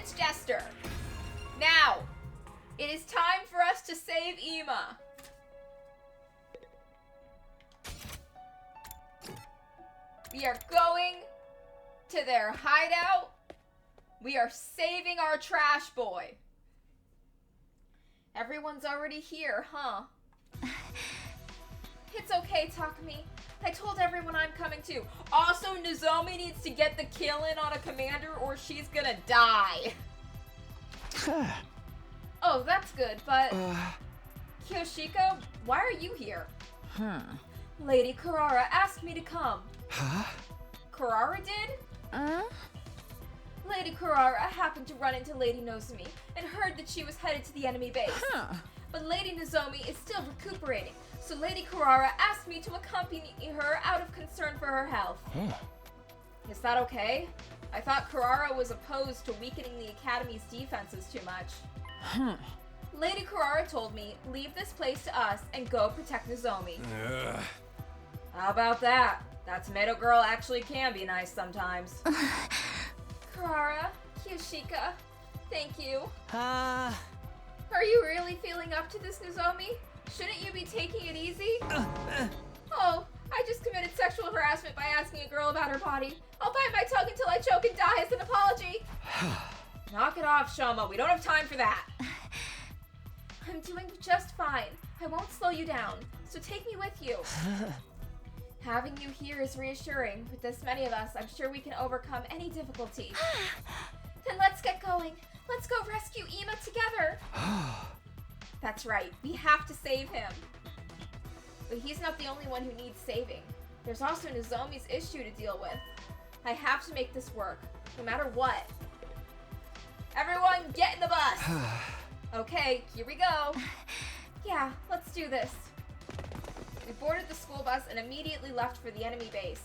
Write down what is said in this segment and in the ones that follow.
it's Jester. Now, it is time for us to save Ima. We are going to their hideout. We are saving our trash boy. Everyone's already here, huh? It's okay, Takumi. I told everyone I'm coming too. Also, Nozomi needs to get the kill in on a commander or she's gonna die. Oh, that's good, but... Kyoshiko, why are you here? Lady Kurara asked me to come. Huh? Kurara did? Lady Kurara happened to run into Lady Nozomi and heard that she was headed to the enemy base. But Lady Nozomi is still recuperating, so Lady Kurara asked me to accompany her out of concern for her health. Is that okay? I thought Kurara was opposed to weakening the Academy's defenses too much. Lady Kurara told me, leave this place to us and go protect Nozomi. How about that? That tomato girl actually can be nice sometimes. Kurara, Kyoshika, thank you. Are you really feeling up to this, Nozomi? Shouldn't you be taking it easy? Oh, I just committed sexual harassment by asking a girl about her body. I'll bite my tongue until I choke and die as an apology. Knock it off, Shoma. We don't have time for that. I'm doing just fine. I won't slow you down, so take me with you. Having you here is reassuring. With this many of us, I'm sure we can overcome any difficulty. Then let's get going. Let's go rescue Ima together. That's right. We have to save him. But he's not the only one who needs saving. There's also Nozomi's issue to deal with. I have to make this work, no matter what. Everyone, get in the bus! Okay, here we go. Yeah, let's do this. We boarded the school bus and immediately left for the enemy base.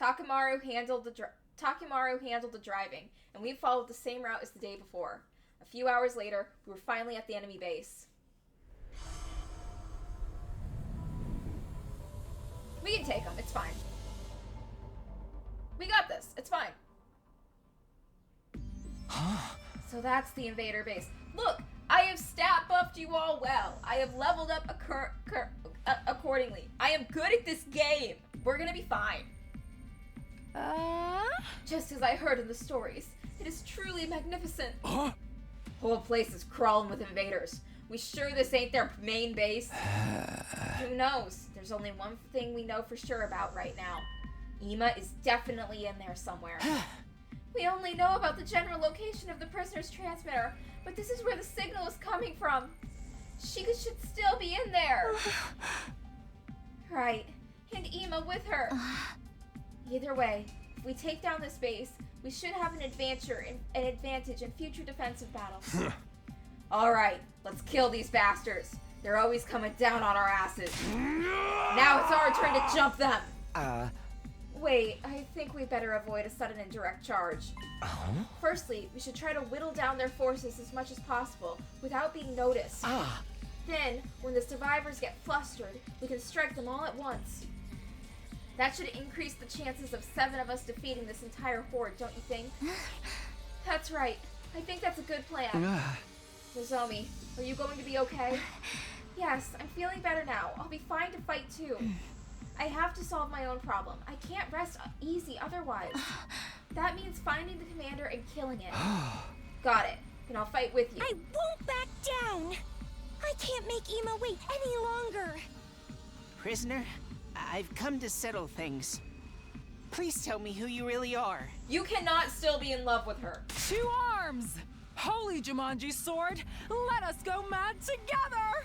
Takemaru handled the driving, and we followed the same route as the day before. A few hours later, we were finally at the enemy base. We can take them, it's fine. We got this, it's fine. So that's the invader base. Look, I have stat buffed you all well. I have leveled up accordingly. I am good at this game. We're gonna be fine. Just as I heard in the stories, it is truly magnificent. Whole place is crawling with invaders. We sure this ain't their main base? Who knows? There's only one thing we know for sure about right now. Ima is definitely in there somewhere. We only know about the general location of the prisoner's transmitter, but this is where the signal is coming from. She should still be in there. Right, and Ima with her. Either way, if we take down this base, we should have an advantage in future defensive battles. Alright, let's kill these bastards. They're always coming down on our asses. Now it's our turn to jump them. Wait, I think we better avoid a sudden and direct charge. Firstly, we should try to whittle down their forces as much as possible without being noticed. Then, when the survivors get flustered, we can strike them all at once. That should increase the chances of 7 of us defeating this entire horde, don't you think? That's right. I think that's a good plan. Nozomi, are you going to be okay? Yes, I'm feeling better now. I'll be fine to fight too. I have to solve my own problem. I can't rest easy otherwise. That means finding the commander and killing it. Got it. Then I'll fight with you. I won't back down. I can't make Ima wait any longer. Prisoner, I've come to settle things. Please tell me who you really are. You cannot still be in love with her. To arms! Holy Jumanji sword, let us go mad together!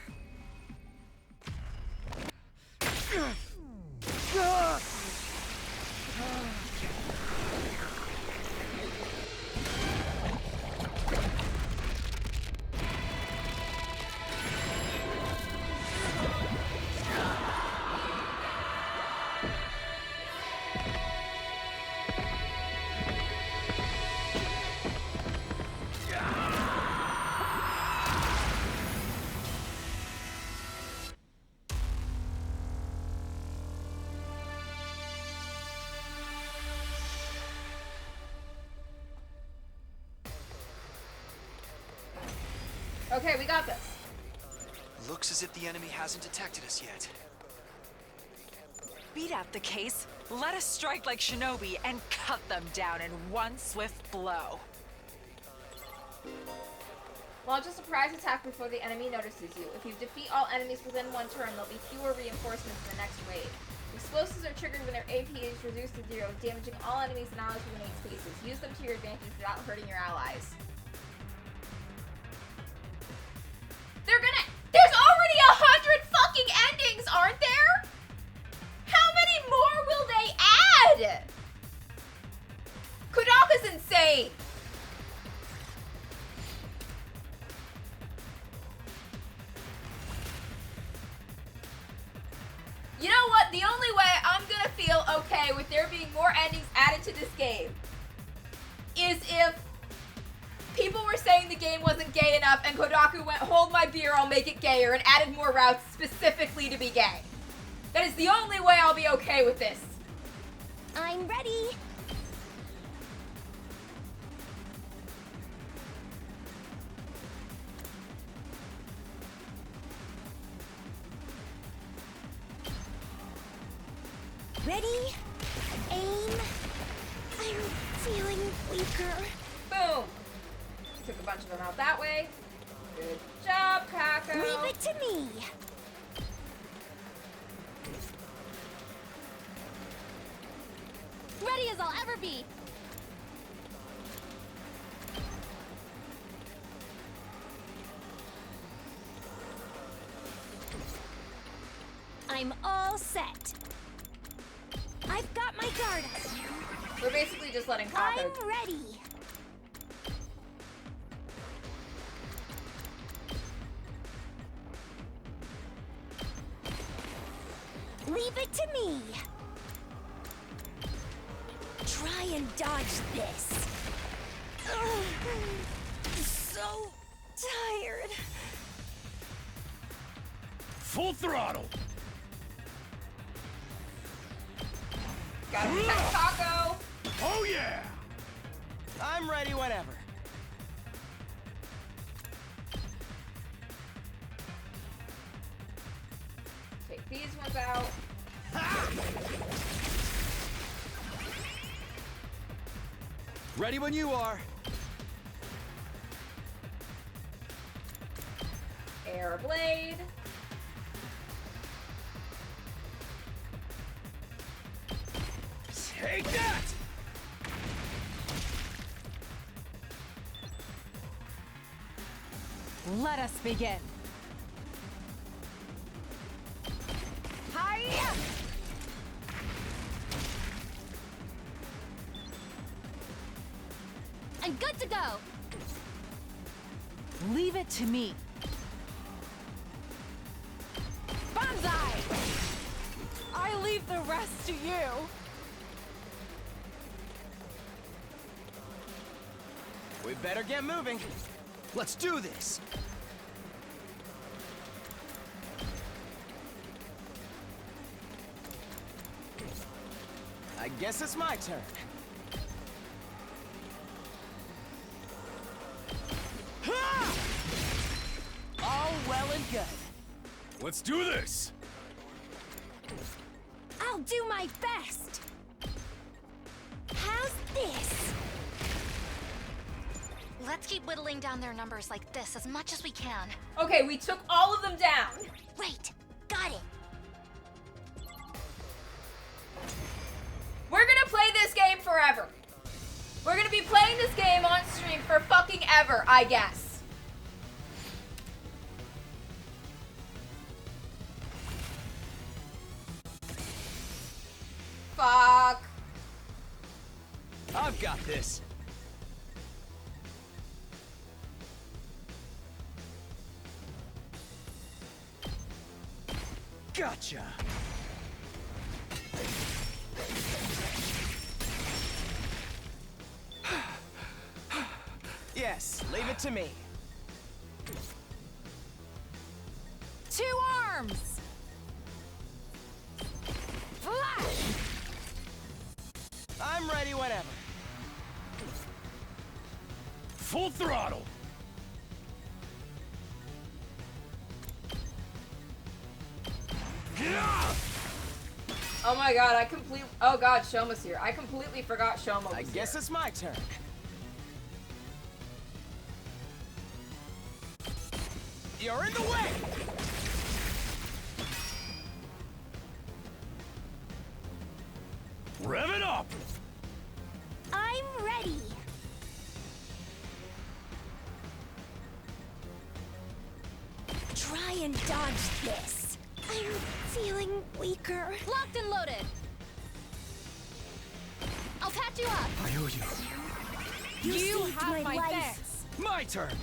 Okay, we got this. Looks as if the enemy hasn't detected us yet. Beat out the case, let us strike like shinobi and cut them down in one swift blow. Launch a surprise attack before the enemy notices you. If you defeat all enemies within one turn, there'll be fewer reinforcements in the next wave. Explosives are triggered when their AP is reduced to 0, damaging all enemies and allies within 8 spaces. Use them to your advantage without hurting your allies. There's already 100 fucking endings, aren't there? How many more will they add? Kodaka's insane. You know what? The only way I'm gonna feel okay with there being more endings added to this game is if people were saying the game wasn't gay enough and Kodaku went, hold my beer, I'll make it gayer, and added more routes specifically to be gay. That is the only way I'll be okay with this. I'm ready. Ready? Aim. I'm feeling weaker. Boom. Took a bunch of them out that way. Good job, Kako. Leave it to me. Ready as I'll ever be. I'm all set. I've got my guard up. We're basically just letting Kako. I'm ready. Leave it to me. Try and dodge this. Ugh, so tired. Full throttle. Gotta protect Kako. Oh yeah. I'm ready whenever. Take these ones out. Ready when you are. Air blade. Take that. Let us begin. Hiya! I'm good to go. Leave it to me. Banzai! I leave the rest to you. We better get moving. Let's do this. I guess it's my turn. Ha! All well and good. Let's do this. I'll do my best. How's this? Let's keep whittling down their numbers like this as much as we can. Okay, we took all of them down. Right. Got it. We're gonna play this game forever. We're gonna be playing this game on stream for fucking ever, I guess. Fuck. I've got this. Gotcha. Yes, leave it to me. 2 arms! Flash! I'm ready whenever. Full throttle. Oh my god, oh god, Shoma's here. I completely forgot Shoma was I guess here. it's my turn. You're in the way! Rev it up! I'm ready. Try and dodge this. I'm feeling weaker. Locked and loaded. I'll patch you up. I owe you. You saved have my life. thanks. My turn!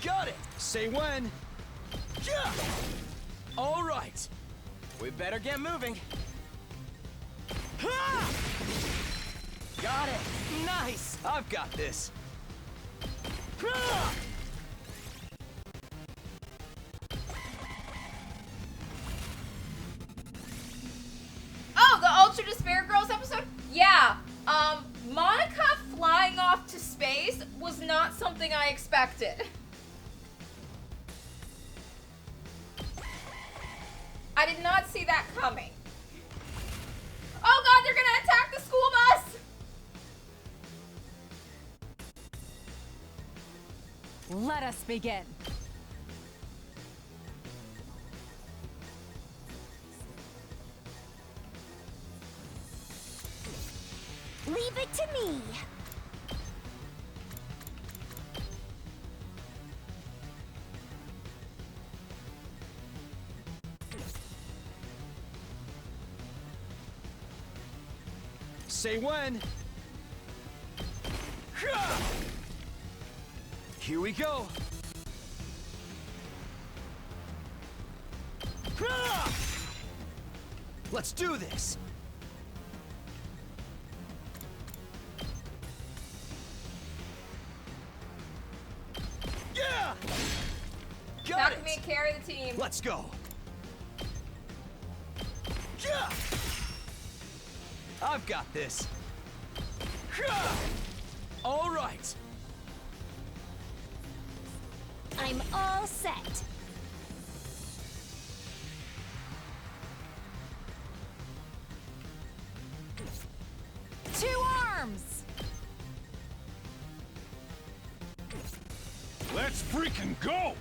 Got it! Say when. All right. We better get moving. Got it! Nice! I've got this. Oh, the Ultra Despair Girls episode? Yeah. Monica flying off to space was not something I expected. I did not see that coming. Oh god, they're gonna attack the school bus! Let us begin. Leave it to me. Say when. Here we go. Let's do this. Yeah! Got Not it. for me to carry the team. Let's go. Yeah! I've got this. All right. I'm all set. Two arms! Let's freaking go!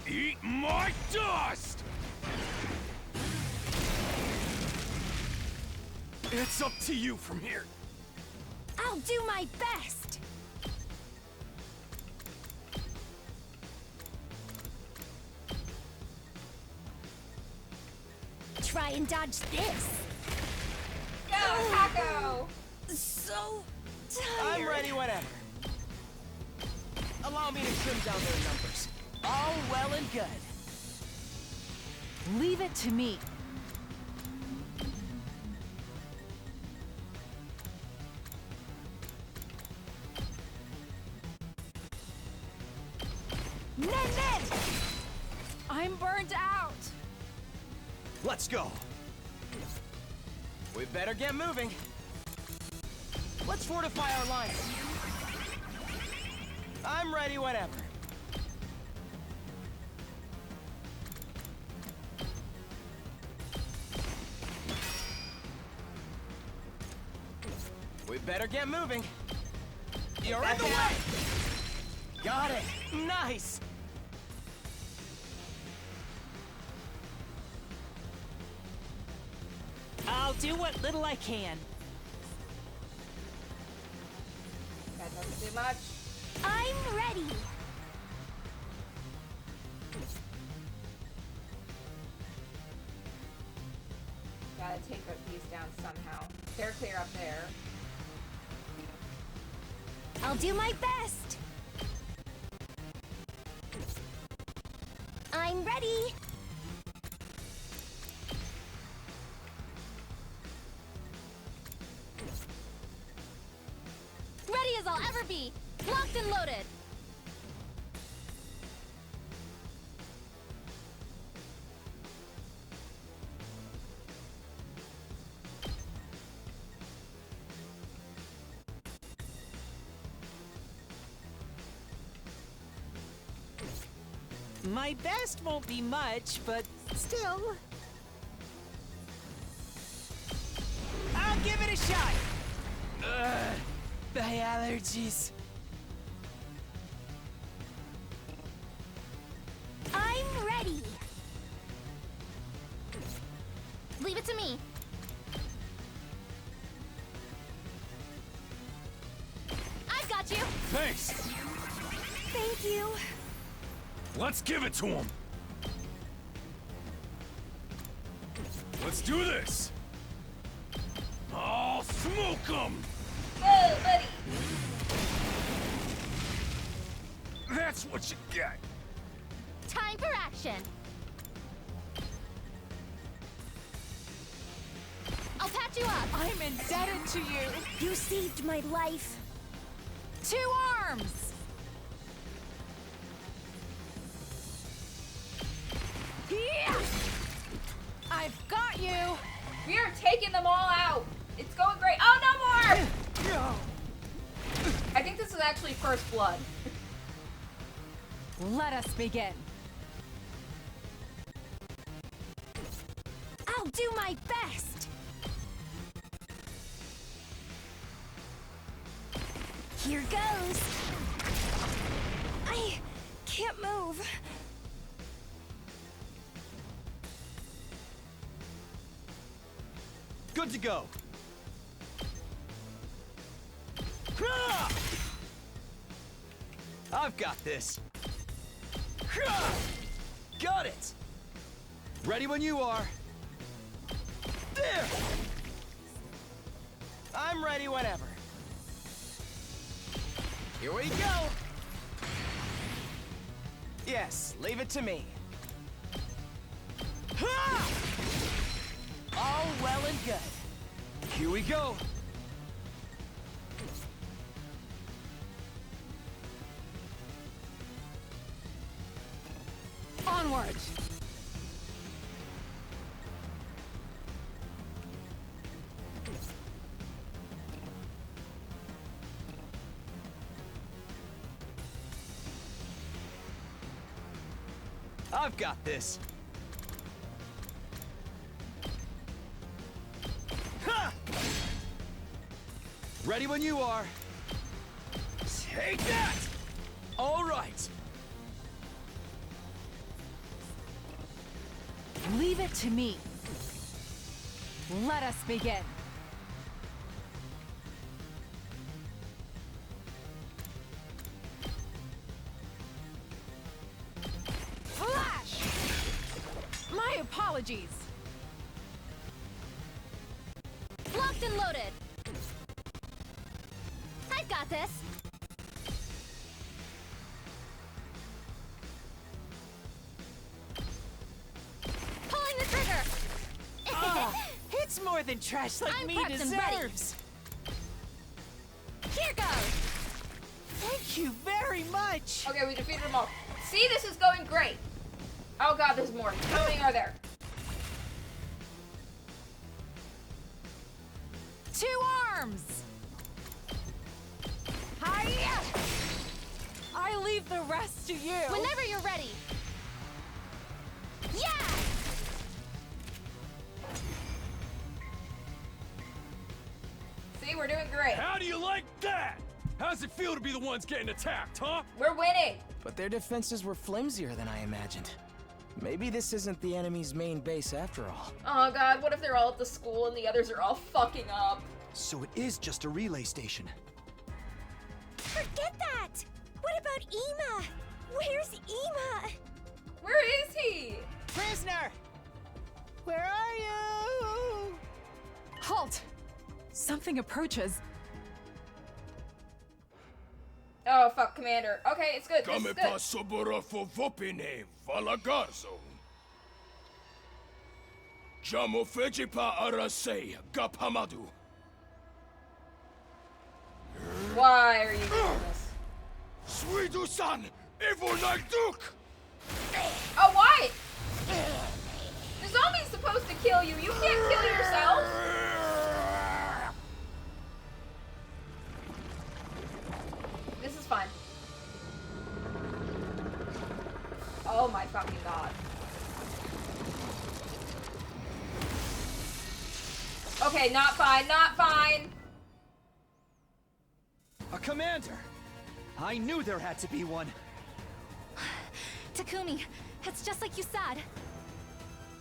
Eat my dust! It's up to you from here. I'll do my best. Try and dodge this. Go, Taco! So tired. I'm ready whenever. Allow me to trim down their numbers. All well and good. Leave it to me. Net! I'm burnt out. Let's go. We better get moving. Let's fortify our lines. I'm ready whenever. We better get moving. You're in the way! Got it! Nice! I'll do what little I can. That doesn't do much. I'm ready. Gotta take these down somehow. They're clear up there. I'll do my best. I'm ready. Ready as I'll ever be. Locked and loaded. My best won't be much, but still. I'll give it a shot. My allergies. I'm ready. Leave it to me. I've got you. Thanks. Thank you. Let's give it to him. Let's do this. I'll smoke him. Whoa, buddy. That's what you get. Time for action. I'll patch you up. I'm indebted to you. You saved my life. 2 arms. Yeah! I've got you. We are taking them all out. It's going great. Oh, no more! I think this is actually first blood. Let us begin. I'll do my best. Here goes. I can't move. Good to go. I've got this. Got it. Ready when you are. There. I'm ready whenever. Here we go. Yes, leave it to me. Ha! All well and good. Here we go. Onward. I've got this. Ha! Ready when you are. Take that! All right. Leave it to me. Let us begin. Flash! My apologies. Locked and loaded. I've got this. Pulling the trigger. It's more than trash like I'm me prepped and ready. deserves. Here goes. Thank you very much. Okay, we defeated them all. See, this is going great. Oh god, there's more. How many are there? 2 arms. Hiya! I leave the rest to you. Whenever you're ready. Yeah! See, we're doing great. How do you like that? How's it feel to be the ones getting attacked, huh? We're winning. But their defenses were flimsier than I imagined. Maybe this isn't the enemy's main base after all. Oh god, what if they're all at the school and the others are all fucking up? So it is just a relay station. Forget that. What about Ema? Where's Ema? Where is he? Prisoner! Where are you? Halt! Something approaches. Oh fuck, Commander. Okay, it's good. This Come is pa good. sobora fovopine, valagarzo. Jamo feci pa arasei, gapamadu. Why are you doing this? Sweetu-san, Evil Duke! Oh, why? The zombie's supposed to kill you. You can't kill yourself. This is fun. Oh my Okay, not fine, not fine. A commander! I knew there had to be one. Takumi, it's just like you said.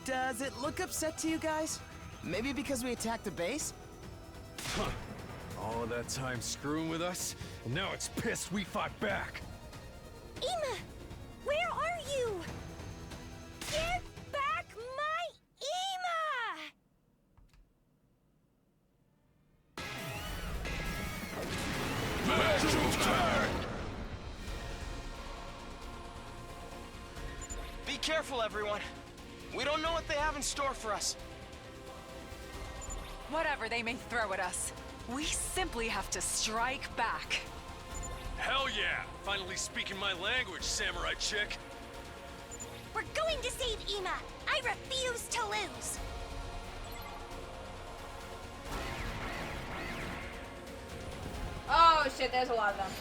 Does it look upset to you guys? Maybe because we attacked the base? Huh. All of that time screwing with us, and now it's pissed we fought back. Ima! Where are you? Give back my Ima! Be careful, everyone. We don't know what they have in store for us. Whatever they may throw at us, we simply have to strike back. Hell yeah! Finally speaking my language, samurai chick. We're going to save Ima! I refuse to lose! Oh shit, there's a lot of them.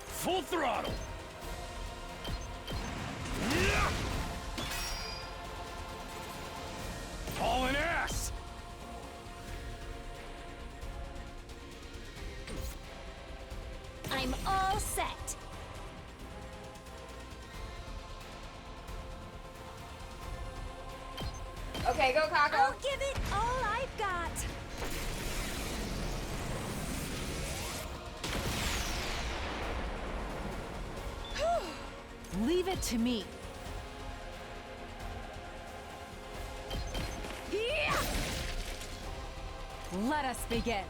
Full throttle! Hauling ass! I'm all set. Okay, go Kako. I'll give it all I've got. Leave it to me. Let us begin.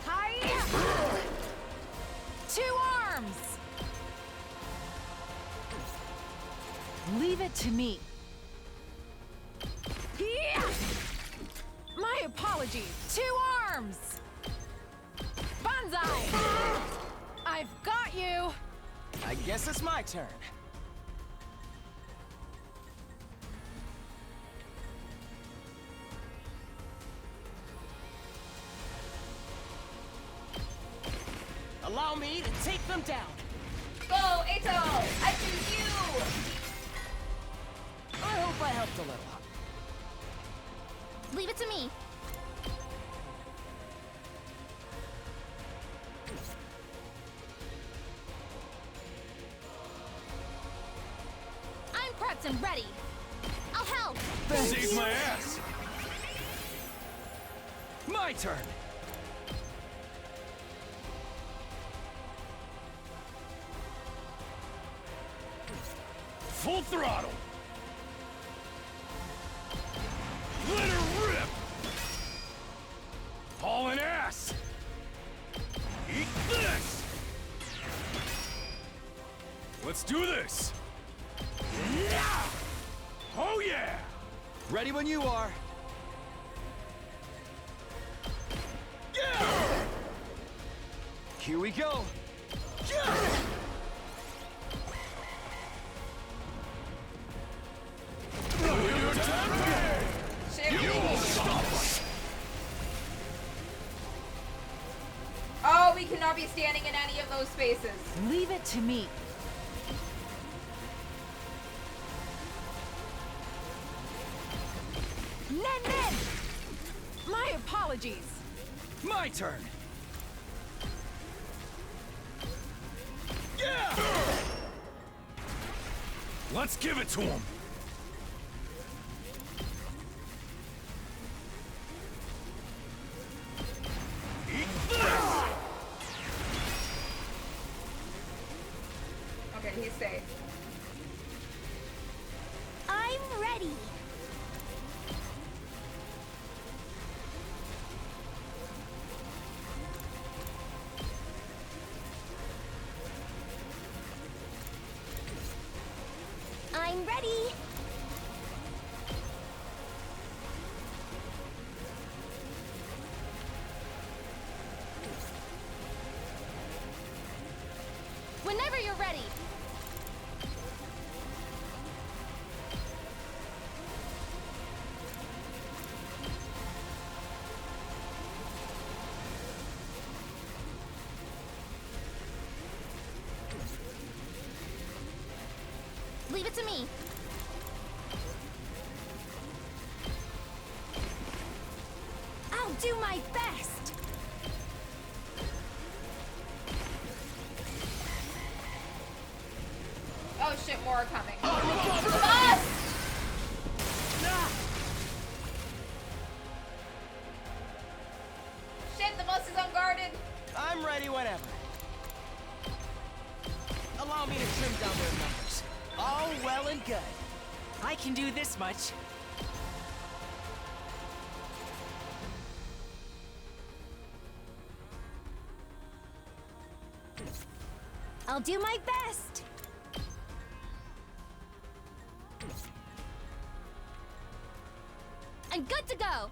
Hi! 2 arms! Leave it to me. My apologies. 2 arms! Banzai! I've got you! I guess it's my turn. Allow me to take them down. Go, Eito! I choose you! I hope I helped a little. Leave it to me. I'm prepped and ready. I'll help. Saved my ass! My turn. Full throttle! Let her rip! Hauling ass! Eat this! Let's do this! Oh yeah! Ready when you are. Yeah! Here we go. Oh, we cannot be standing in any of those spaces. Leave it to me. Nen! My apologies. My turn. Let's give it to him! Eat this! Okay, he's safe. I'm ready. I'm ready. Whenever you're ready. it to me. I'll do my best. Oh shit, more are coming. Bus! Shit, the bus is unguarded. I'm ready whenever. Allow me to trim down their numbers. All well and good. I can do this much. I'll do my best. I'm good to go.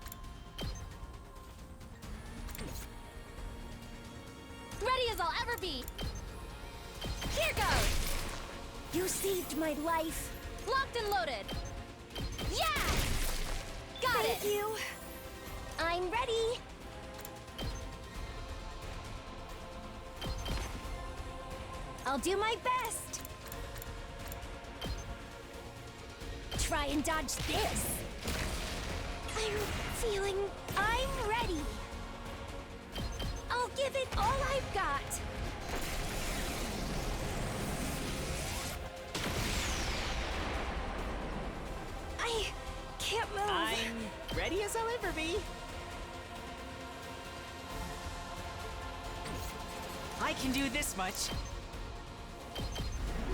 Ready as I'll ever be. Here goes. You saved my life. Locked and loaded. Yeah! Got Thank it. you. I'm ready. I'll do my best. Try and dodge this. I'm ready. I'll give it all I've got. I can't move. I'm ready as I'll ever be. I can do this much.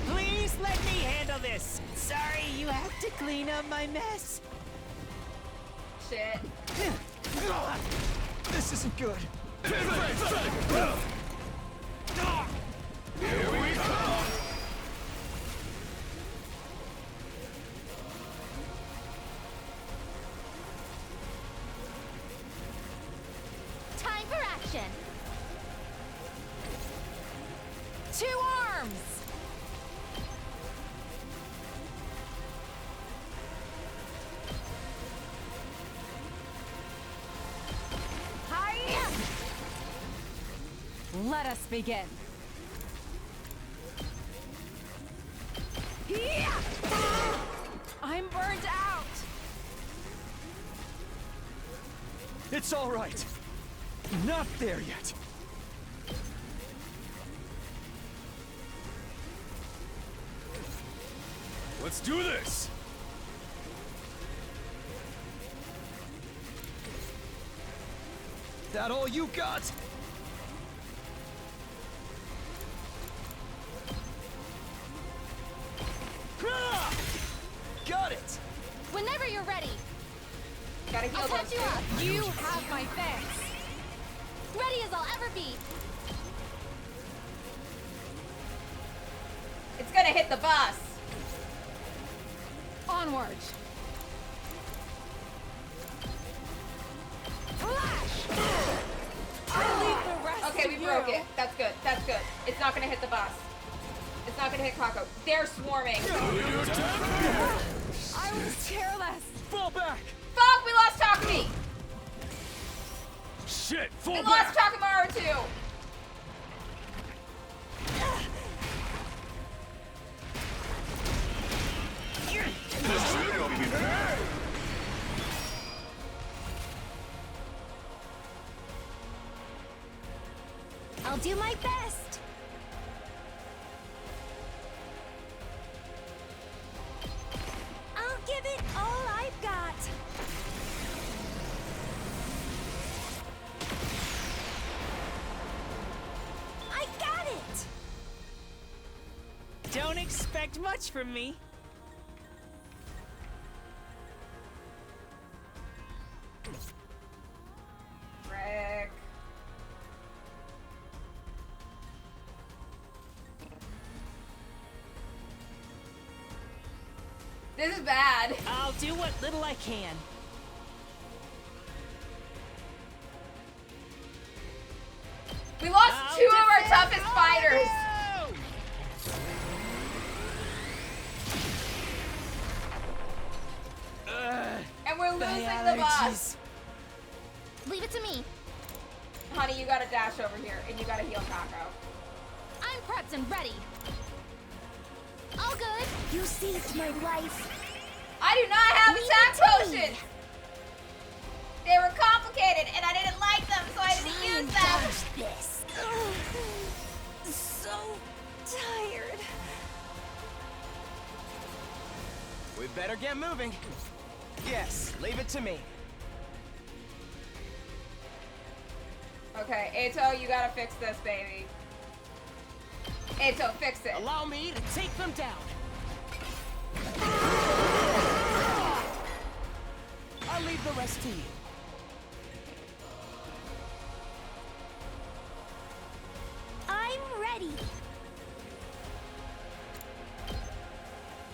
Please let me handle this. Sorry, you have to clean up my mess. Shit. This isn't good. Here we go! Time for action. 2 arms! Hi! Let us begin. Yeah! I'm burned out. It's all right. Not there yet. Let's do this! That all you got? Got it! Whenever you're ready. Gotta heal I'll those catch you two. up. You have my thanks. Ready as I'll ever be. It's gonna hit the bus. Onward. Flash! I leave the rest Okay, to we you. broke it. That's good. That's good. It's not gonna hit the bus. It's not gonna hit Kako. They're swarming. I was careless. Fall back! Fuck, we lost Takumi. Shit! We Fall lost back! Takamaru too. I'll do my best. I'll give it all I've got. I got it! Don't expect much from me. Frick. This is bad. I'll do what little I can. We lost I'll two of our defend toughest all fighters. you! And we're My losing the bus. allergies. Leave it to me. Honey, you gotta dash over here and you gotta heal Kako. I'm prepped and ready. All good. You saved my life. I do not have Leave attack it to me. potions. They were complicated, and I didn't like them, so I didn't Try use and them. dodge this. So tired. We better get moving. Yes, leave it to me. Okay, Eito, you gotta fix this, baby. Eito, fix it. Allow me to take them down. I'll leave the rest to you. I'm ready.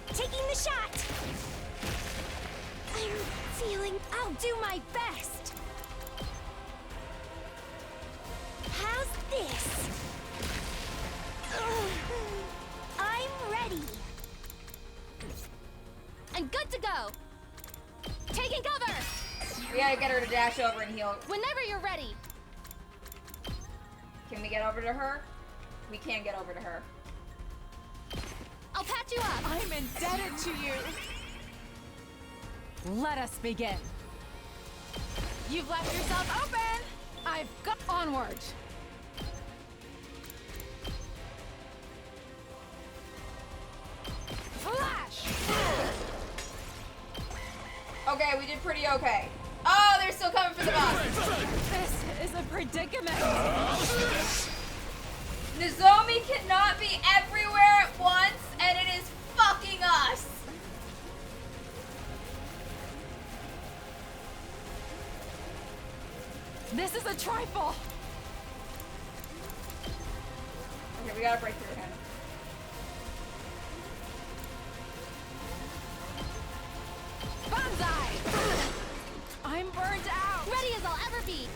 Taking the shot. I'm feeling I'll do my best. How's this? I'm ready. I'm good to go. Taking cover. We gotta get her to dash over and heal. Whenever you're ready. Can we get over to her? We can get over to her. I'll patch you up. I'm indebted to you. Let us begin. You've left yourself open. I've got onward. Flash! Okay, we did pretty okay. Oh, they're still coming for the boss. This is a predicament. Nozomi cannot be everywhere at once, and it is fucking us. This is a trifle. Okay, we gotta break through him. Banzai! I'm burned out. Ready as I'll ever be.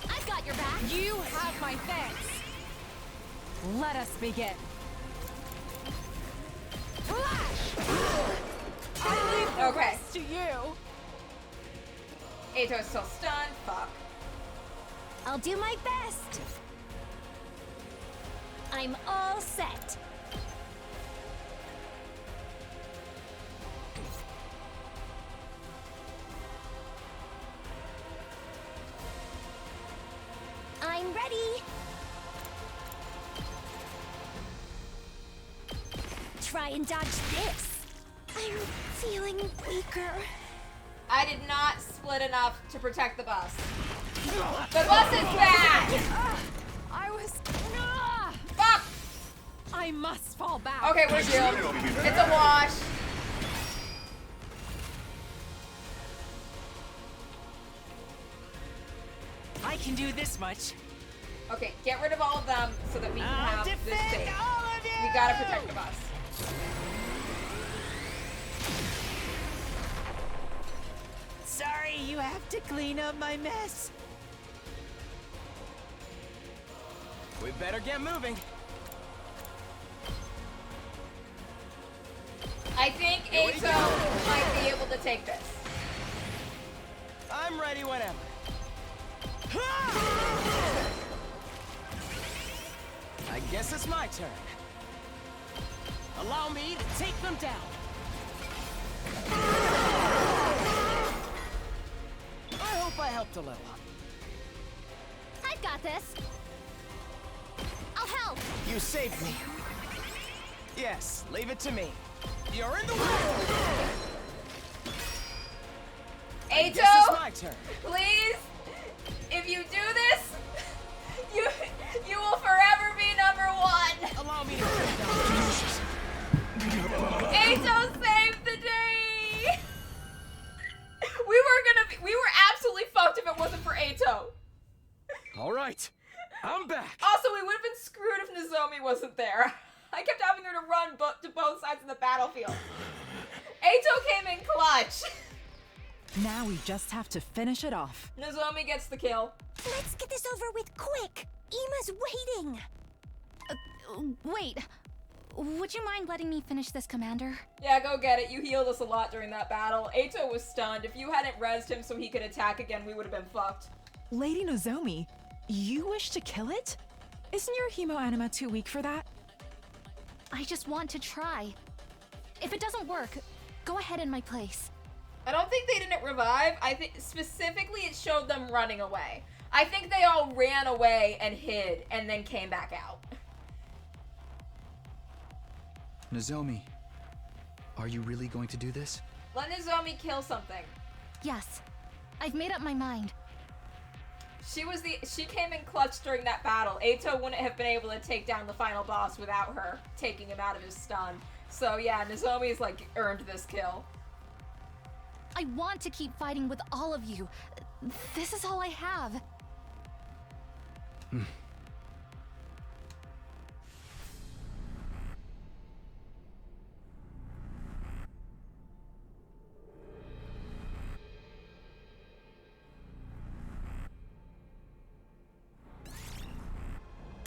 I've got your back. You have my thanks. Let us begin. Flash! I leave the Okay. rest to you. Eito's still stunned. Fuck. I'll do my best. I'm all set. I'm ready. Try and dodge this. I'm feeling weaker. I did not split enough to protect the bus. The bus is bad! I was... Fuck! I must fall back. Okay, we're healed. It's a wash. I can do this much. Okay, get rid of all of them so that we can I'll have this defend safe. all of you! We gotta protect the bus. Sorry, you have to clean up my mess. We better get moving. I think Here we Eito go. might be able to take this. I'm ready whenever. I guess it's my turn. Allow me to take them down. I hope I helped a little. I've got this. I'll help. You saved me. Yes, leave it to me. You're in the way! I guess it's Eito, my turn. please, if you do this, you will forever be number one. Allow me to take down. Eito saved the day. We were absolutely fucked if it wasn't for Eito. All right, I'm back. Also, we would have been screwed if Nozomi wasn't there. I kept having her to run to both sides of the battlefield. Eito came in clutch. Now we just have to finish it off. Nozomi gets the kill. Let's get this over with quick. Ima's waiting. Wait. Would you mind letting me finish this, Commander? Yeah, go get it. You healed us a lot during that battle. Eito was stunned. If you hadn't rezzed him so he could attack again, we would have been fucked. Lady Nozomi, you wish to kill it? Isn't your hemo anima too weak for that? I just want to try. If it doesn't work, go ahead in my place. I don't think they didn't revive. I think specifically it showed them running away. I think they all ran away and hid and then came back out. Nozomi, are you really going to do this? Let Nozomi kill something. Yes, I've made up my mind. She came in clutch during that battle. Eito wouldn't have been able to take down the final boss without her taking him out of his stun. So yeah, Nozomi's like earned this kill. I want to keep fighting with all of you. This is all I have.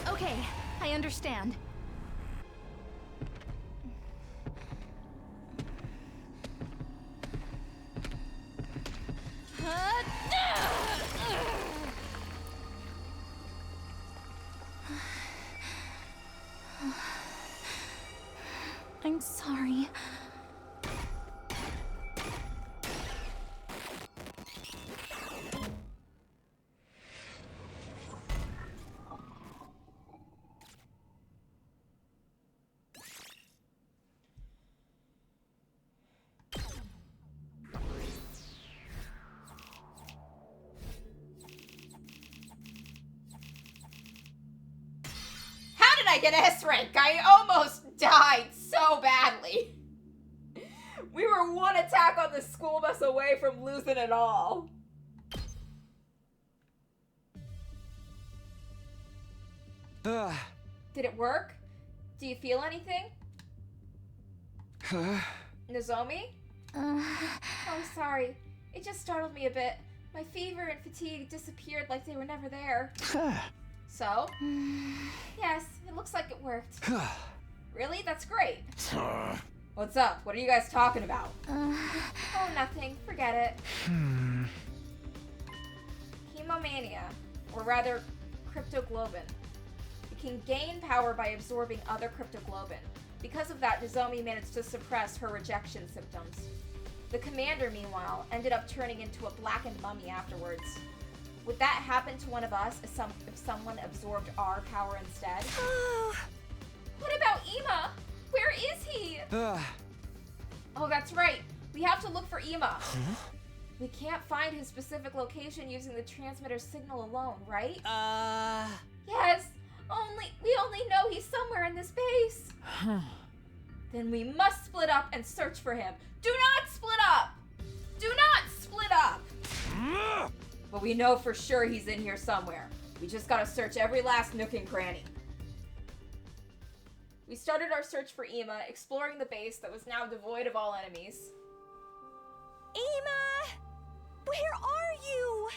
Okay, I understand. I'm sorry. How did I get S rank? I almost died so badly. We were one attack on the school bus away from losing it all. Did it work? Do you feel anything? Nozomi? Oh, sorry. It just startled me a bit. My fever and fatigue disappeared like they were never there. So? Yes, it looks like it worked. Really? That's great. What's up? What are you guys talking about? Oh, nothing. Forget it. Hemomania, or rather, cryptoglobin. It can gain power by absorbing other cryptoglobin. Because of that, Nozomi managed to suppress her rejection symptoms. The commander, meanwhile, ended up turning into a blackened mummy afterwards. Would that happen to one of us if someone absorbed our power instead? What about Ima? Where is he? Oh, that's right. We have to look for Ima. We can't find his specific location using the transmitter signal alone, right? Yes. We only know he's somewhere in this base. Then we must split up and search for him. Do not split up! Do not split up! But we know for sure he's in here somewhere. We just gotta search every last nook and cranny. We started our search for Ima, exploring the base that was now devoid of all enemies. Ima! Where are you?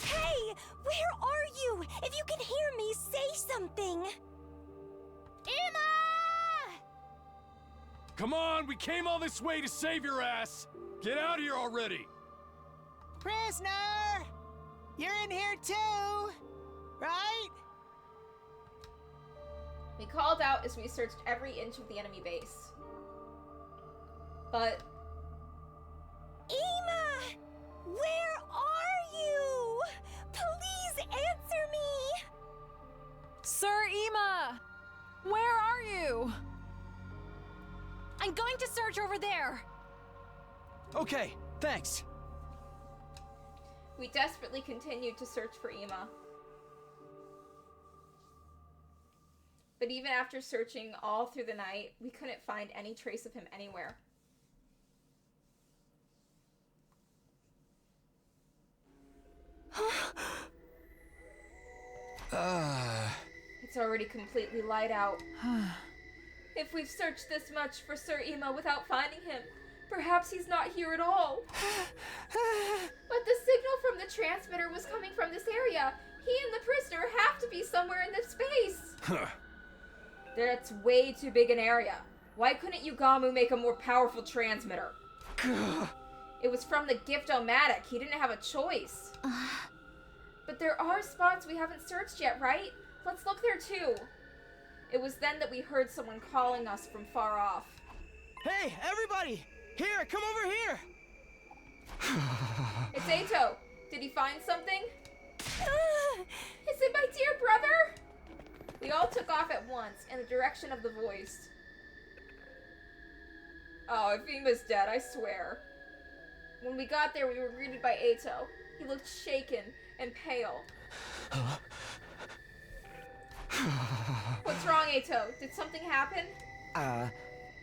Hey! Where are you? If you can hear me, say something! Ima! Come on, we came all this way to save your ass! Get out of here already! Prisoner! You're in here too, right? We called out as we searched every inch of the enemy base. But... Ima! Where are you? Please answer me! Sir Ima! Where are you? I'm going to search over there. Okay, thanks. we desperately continued to search for Ima. But even after searching all through the night, we couldn't find any trace of him anywhere. It's already completely light out. If we've searched this much for Sir Ima without finding him, perhaps he's not here at all. But the signal from the transmitter was coming from this area. He and the prisoner have to be somewhere in this space. That's way too big an area. Why couldn't Yugamu make a more powerful transmitter? It was from the Gift-O-Matic. He didn't have a choice. But there are spots we haven't searched yet, right? Let's look there too. It was then that we heard someone calling us from far off. Hey, everybody! Here, come over here! It's Eito. Did he find something? Is it my dear brother? We all took off at once in the direction of the voice. Oh, if Ima's dead, I swear. When we got there, we were greeted by Eito. He looked shaken and pale. What's wrong, Eito? Did something happen?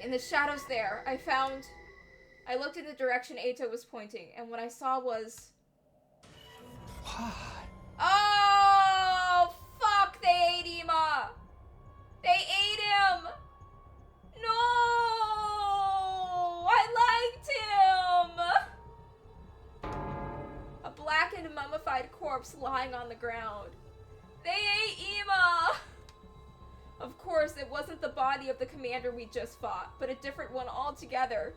In the shadows there, I looked in the direction Eito was pointing, and what I saw was... What? Oh, fuck, they ate Ima! They ate him! No! I liked him! A blackened, mummified corpse lying on the ground. They ate Ima! Of course, it wasn't the body of the commander we just fought, but a different one altogether.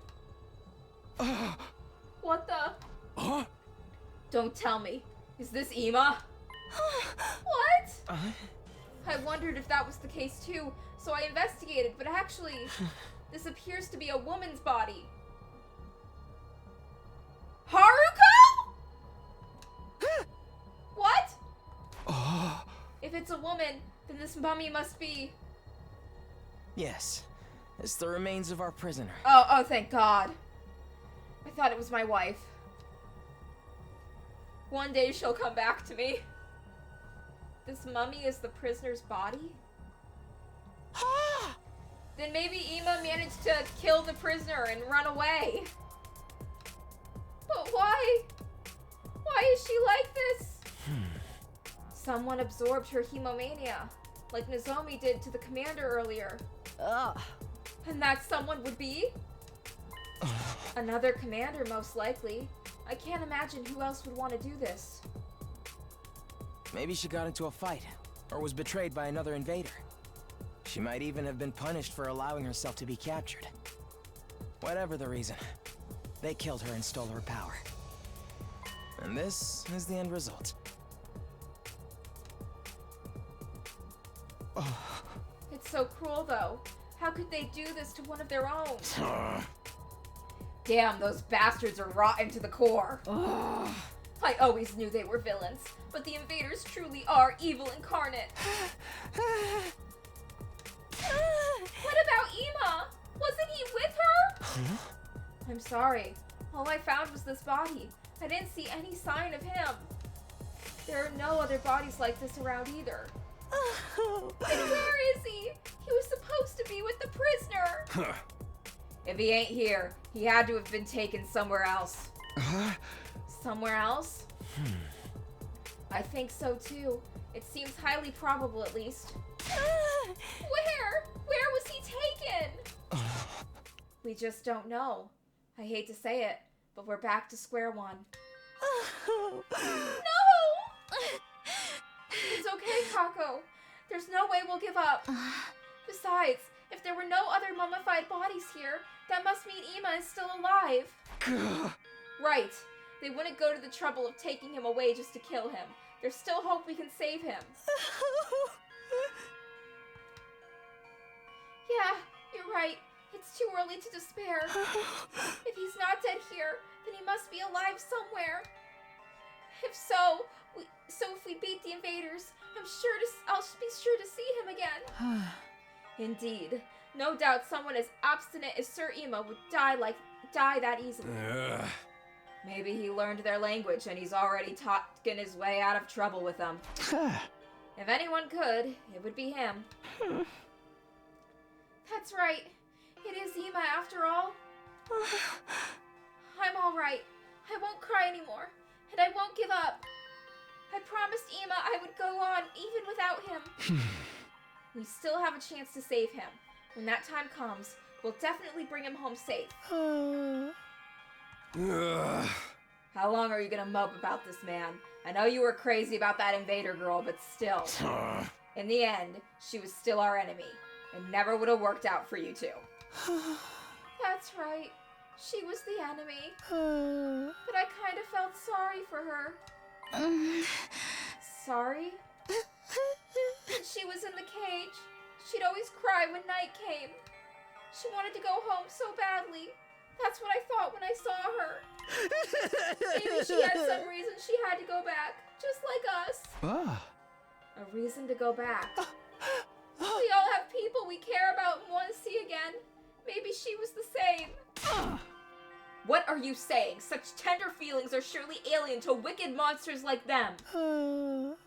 What the? Don't tell me. Is this Ima? What? I wondered if that was the case too, so I investigated, but actually, this appears to be a woman's body. Haruko? What? If it's a woman, then this mummy must be... Yes, it's the remains of our prisoner. Oh, thank God. I thought it was my wife. One day she'll come back to me. This mummy is the prisoner's body? Then maybe Ima managed to kill the prisoner and run away. But why? Why is she like this? Someone absorbed her hemomania, like Nozomi did to the commander earlier. And that someone would be? Another commander, most likely. I can't imagine who else would want to do this. Maybe she got into a fight, or was betrayed by another invader. She might even have been punished for allowing herself to be captured. Whatever the reason, they killed her and stole her power. And this is the end result. It's so cruel, though. How could they do this to one of their own? Damn, those bastards are rotten to the core. I always knew they were villains, but the invaders truly are evil incarnate. What about Ima? Wasn't he with her? I'm sorry. All I found was this body. I didn't see any sign of him. There are no other bodies like this around either. And where is he? He was supposed to be with the prisoner. If he ain't here, he had to have been taken somewhere else. Somewhere else? I think so too. It seems highly probable, at least. Where? Where was he taken? We just don't know. I hate to say it, but we're back to square one. No! It's okay, Kako. There's no way we'll give up. Besides, if there were no other mummified bodies here, that must mean Ima is still alive. Right. They wouldn't go to the trouble of taking him away just to kill him. There's still hope we can save him. Yeah, you're right. It's too early to despair. If he's not dead here, then he must be alive somewhere. If so, if we beat the invaders, I'll be sure to see him again. Indeed. No doubt someone as obstinate as Sir Ima would die that easily. Maybe he learned their language and he's already talking his way out of trouble with them. If anyone could, it would be him. That's right. It is Ima after all. I'm all right. I won't cry anymore, and I won't give up. I promised Ima I would go on even without him. We still have a chance to save him. When that time comes, we'll definitely bring him home safe. How long are you gonna mope about this, man? I know you were crazy about that invader girl, but still. In the end, she was still our enemy. It never would have worked out for you two. That's right. She was the enemy. But I kind of felt sorry for her. sorry? When she was in the cage, she'd always cry when night came. She wanted to go home so badly. That's what I thought when I saw her. Maybe she had some reason she had to go back, just like us. Ah. A reason to go back. We all have people we care about and want to see again. Maybe she was the same. What are you saying? Such tender feelings are surely alien to wicked monsters like them. But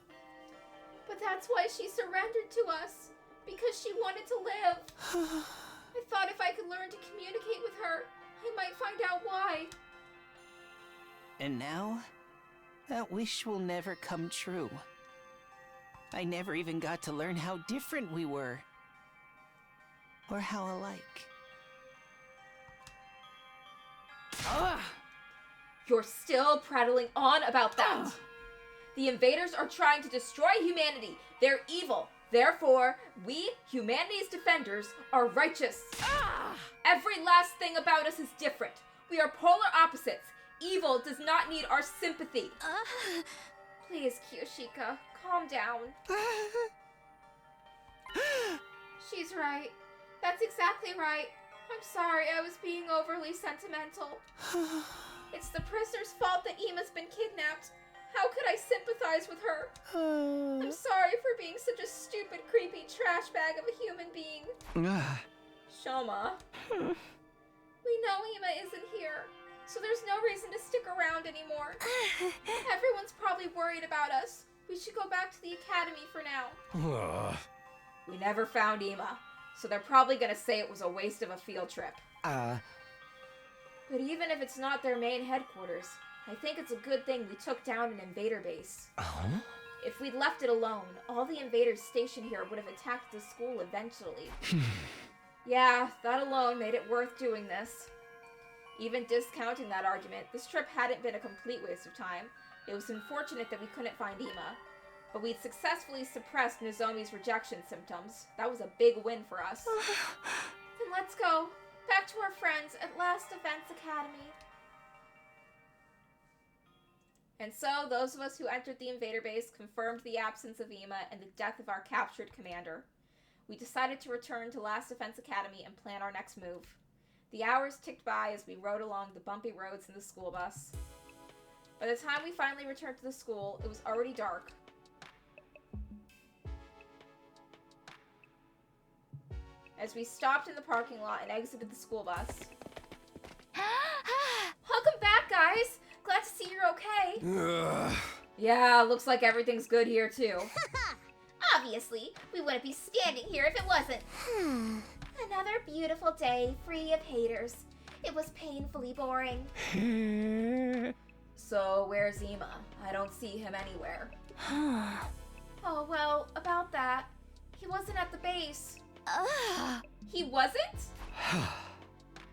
that's why she surrendered to us. Because she wanted to live. I thought if I could learn to communicate with her, I might find out why. And now, that wish will never come true. I never even got to learn how different we were. Or how alike. You're still prattling on about that. The invaders are trying to destroy humanity. They're evil. Therefore, we, humanity's defenders, are righteous. Every last thing about us is different. We are polar opposites. Evil does not need our sympathy. Please, Kiyoshika, calm down. She's right. That's exactly right. I'm sorry I was being overly sentimental. It's the prisoner's fault that Ima's been kidnapped. How could I sympathize with her? I'm sorry for being such a stupid, creepy trash bag of a human being. Shoma. We know Ima isn't here, so there's no reason to stick around anymore. Everyone's probably worried about us. We should go back to the academy for now. We never found Ima, so they're probably gonna say it was a waste of a field trip. But even if it's not their main headquarters, I think it's a good thing we took down an invader base. If we'd left it alone, all the invaders stationed here would have attacked the school eventually. Yeah, that alone made it worth doing this. Even discounting that argument, this trip hadn't been a complete waste of time. It was unfortunate that we couldn't find Ima, but we'd successfully suppressed Nozomi's rejection symptoms. That was a big win for us. Then let's go. Back to our friends at Last Defense Academy. And so, those of us who entered the invader base confirmed the absence of Ima and the death of our captured commander. We decided to return to Last Defense Academy and plan our next move. The hours ticked by as we rode along the bumpy roads in the school bus. By the time we finally returned to the school, it was already dark. As we stopped in the parking lot and exited the school bus. Welcome back, guys! Glad to see you're okay. Yeah, looks like everything's good here, too. Obviously, we wouldn't be standing here if it wasn't. Another beautiful day, free of haters. It was painfully boring. So, where's Ima? I don't see him anywhere. Oh, well, about that. He wasn't at the base. He wasn't?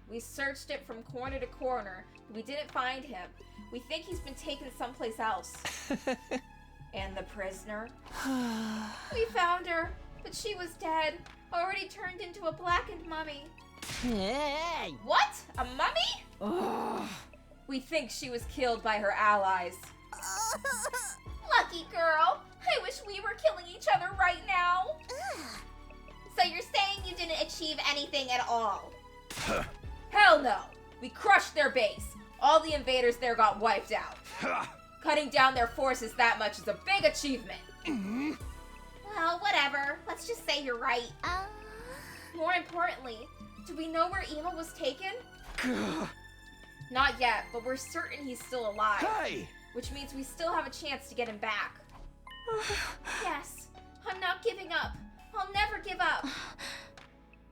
We searched it from corner to corner, but we didn't find him. We think he's been taken someplace else. And the prisoner? We found her, but she was dead, already turned into a blackened mummy. Hey! What? A mummy? We think she was killed by her allies. Lucky girl. I wish we were killing each other right now. So you're saying you didn't achieve anything at all? Hell no! We crushed their base. All the invaders there got wiped out. Cutting down their forces that much is a big achievement. Well, whatever. Let's just say you're right. More importantly, do we know where Ima was taken? Not yet, but we're certain he's still alive. Hey! Which means we still have a chance to get him back. Yes, I'm not giving up. I'll never give up.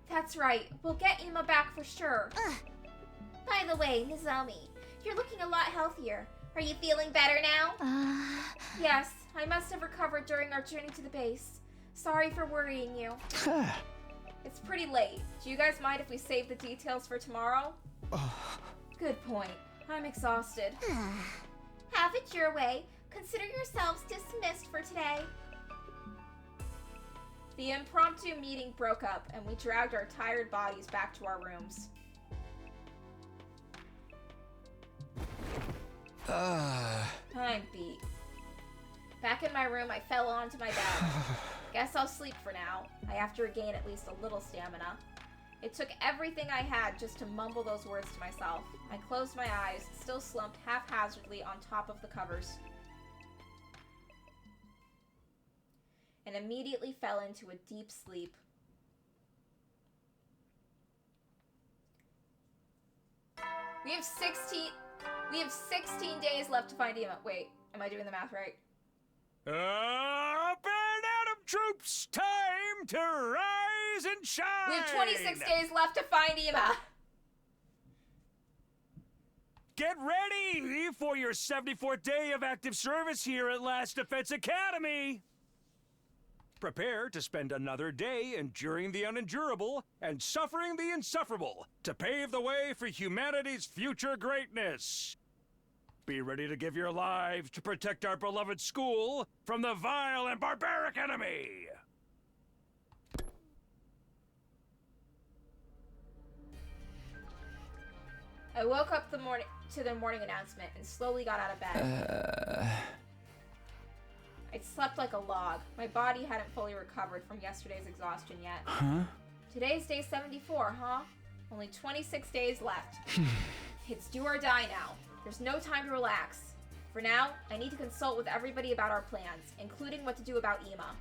That's right. We'll get Ima back for sure. By the way, Nozomi, you're looking a lot healthier. Are you feeling better now? Yes, I must have recovered during our journey to the base. Sorry for worrying you. It's pretty late. Do you guys mind if we save the details for tomorrow? Good point. I'm exhausted. Have it your way. Consider yourselves dismissed for today. The impromptu meeting broke up, and we dragged our tired bodies back to our rooms. I'm beat. Back back in my room, I fell onto my bed. Guess I'll sleep for now. I have to regain at least a little stamina. It took everything I had just to mumble those words to myself. I closed my eyes, still slumped haphazardly on top of the covers, and immediately fell into a deep sleep. We have 16 days left to find Ema. Wait, am I doing the math right? Up and Atom troops, time to rise and shine! We have 26 days left to find Ema. Get ready for your 74th day of active service here at Last Defense Academy! Prepare to spend another day enduring the unendurable and suffering the insufferable to pave the way for humanity's future greatness. Be ready to give your lives to protect our beloved school from the vile and barbaric enemy! I woke up to the morning announcement and slowly got out of bed. I slept like a log. My body hadn't fully recovered from yesterday's exhaustion yet. Huh? Today's day 74, huh? Only 26 days left. It's do or die now. There's no time to relax. For now, I need to consult with everybody about our plans, including what to do about Ema.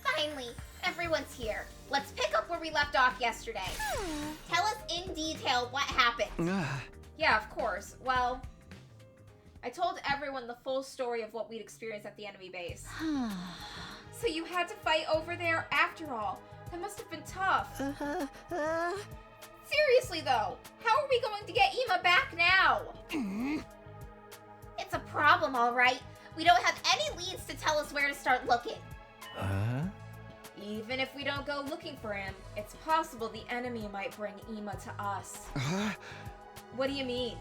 Finally, everyone's here. Let's pick up where we left off yesterday. Tell us in detail what happened. Yeah, of course. Well, I told everyone the full story of what we'd experienced at the enemy base. So you had to fight over there after all. That must have been tough. Seriously though, how are we going to get Ema back now? It's a problem, all right. We don't have any leads to tell us where to start looking. Even if we don't go looking for him, it's possible the enemy might bring Ema to us. What do you mean?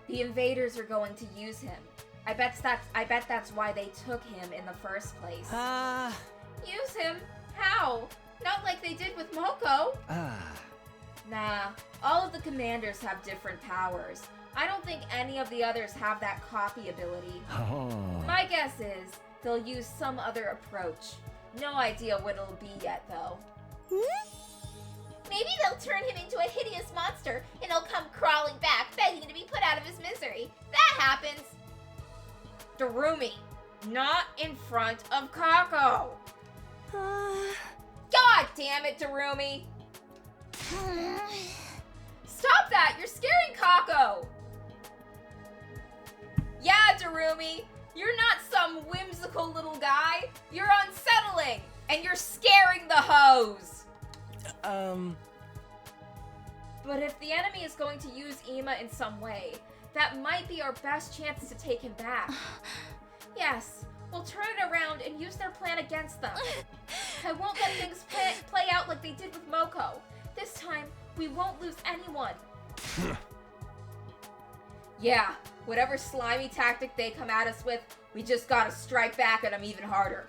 The invaders are going to use him. I bet that's why they took him in the first place. Use him? How? Not like they did with Moko. Nah, all of the commanders have different powers. I don't think any of the others have that copy ability. My guess is they'll use some other approach. No idea what it'll be yet, though. Maybe they'll turn him into a hideous monster, and he'll come crawling back, begging to be put out of his misery. That happens. Darumi, not in front of Kako. God damn it, Darumi. Stop that! You're scaring Kako! Yeah, Darumi, you're not some whimsical little guy. You're unsettling, and you're scaring the hoes. But if the enemy is going to use Ema in some way, that might be our best chance to take him back. Yes, we'll turn it around and use their plan against them. I won't let things play out like they did with Moko. This time, we won't lose anyone. Yeah, whatever slimy tactic they come at us with, we just gotta strike back at them even harder.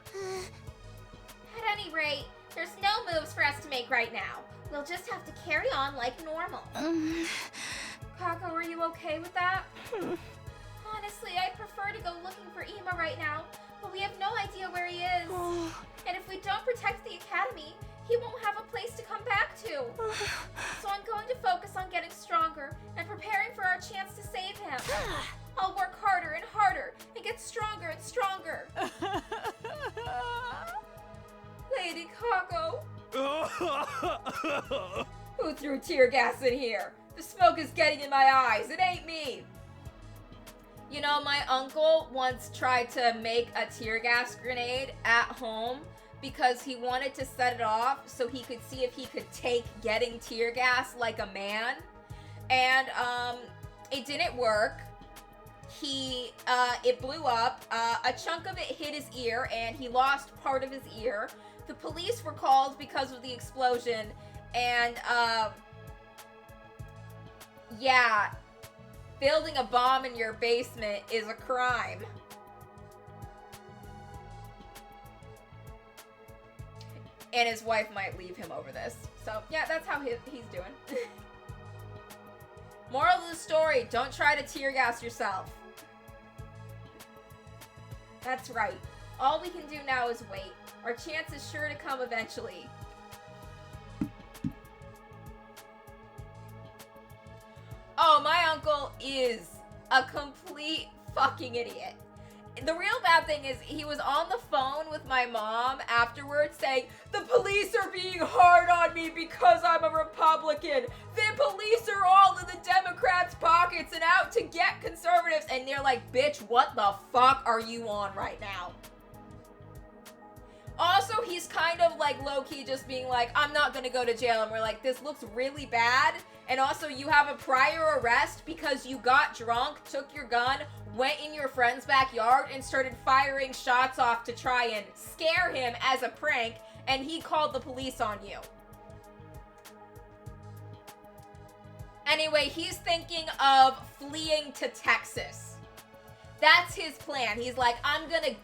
At any rate, there's no moves for us to make right now. We'll just have to carry on like normal. Kako, are you okay with that? Honestly, I'd prefer to go looking for Ema right now, but we have no idea where he is. And if we don't protect the academy, he won't have a place to come back to. So I'm going to focus on getting stronger and preparing for our chance to save him. I'll work harder and harder and get stronger and stronger. Lady Kako. Who threw tear gas in here? The smoke is getting in my eyes. It ain't me. You know, my uncle once tried to make a tear gas grenade at home because he wanted to set it off so he could see if he could take getting tear gas like a man. And it didn't work. It blew up. A chunk of it hit his ear and he lost part of his ear. The police were called because of the explosion, and, yeah, building a bomb in your basement is a crime. And his wife might leave him over this. So, yeah, that's how he's doing. Moral of the story, don't try to tear gas yourself. That's right. All we can do now is wait. Our chance is sure to come eventually. Oh, my uncle is a complete fucking idiot. The real bad thing is he was on the phone with my mom afterwards saying, the police are being hard on me because I'm a Republican. The police are all in the Democrats' pockets and out to get conservatives. And they're like, bitch, what the fuck are you on right now? Also, he's kind of like low-key just being like, I'm not gonna go to jail. And we're like, this looks really bad. And also, you have a prior arrest because you got drunk, took your gun, went in your friend's backyard, and started firing shots off to try and scare him as a prank, and he called the police on you. Anyway, he's thinking of fleeing to Texas. That's his plan. He's like, I'm gonna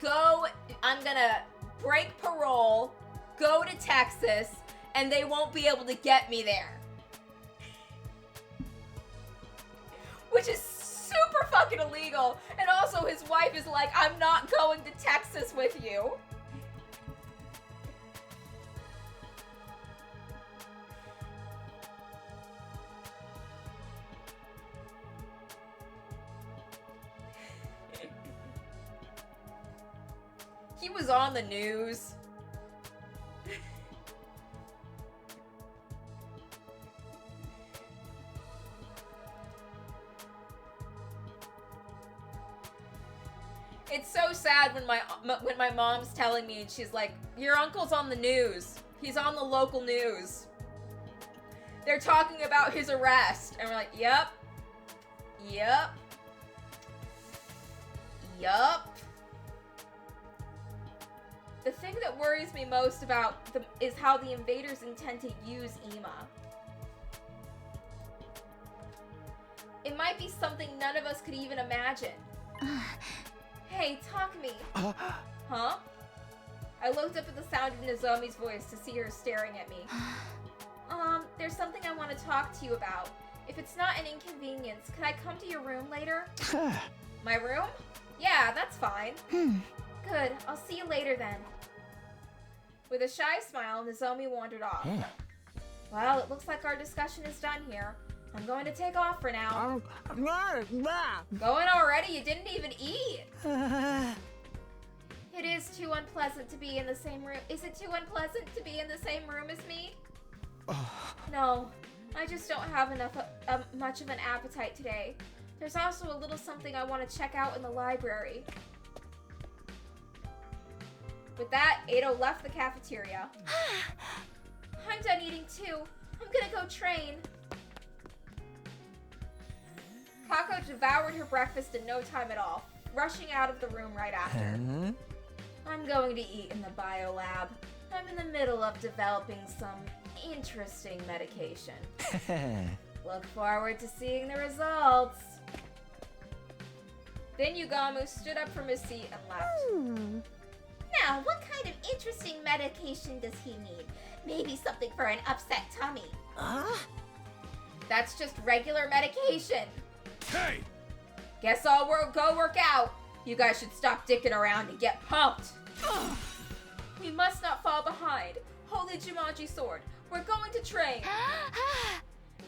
break parole, go to Texas, and they won't be able to get me there. Which is super fucking illegal. And also his wife is like, I'm not going to Texas with you. He was on the news. It's so sad when my mom's telling me and she's like, your uncle's on the news. He's on the local news. They're talking about his arrest. And we're like, yep. Yep. Yup. The thing that worries me most about them is how the invaders intend to use Ema. It might be something none of us could even imagine. Hey, talk me. Huh? I looked up at the sound of Nozomi's voice to see her staring at me. There's something I want to talk to you about. If it's not an inconvenience, could I come to your room later? My room? Yeah, that's fine. Good, I'll see you later then. With a shy smile, Nozomi wandered off. Well, it looks like our discussion is done here. I'm going to take off for now. Going already? You didn't even eat. It is too unpleasant to be in the same room. Is it too unpleasant to be in the same room as me? No, I just don't have enough, much of an appetite today. There's also a little something I want to check out in the library. With that, Eito left the cafeteria. I'm done eating too. I'm gonna go train. Kako devoured her breakfast in no time at all, rushing out of the room right after. I'm going to eat in the bio lab. I'm in the middle of developing some interesting medication. Look forward to seeing the results. Then Yugamu stood up from his seat and left. Now, what kind of interesting medication does he need? Maybe something for an upset tummy. That's just regular medication. Hey! Guess I'll go work out. You guys should stop dicking around and get pumped. We must not fall behind. Holy Jumanji sword. We're going to train.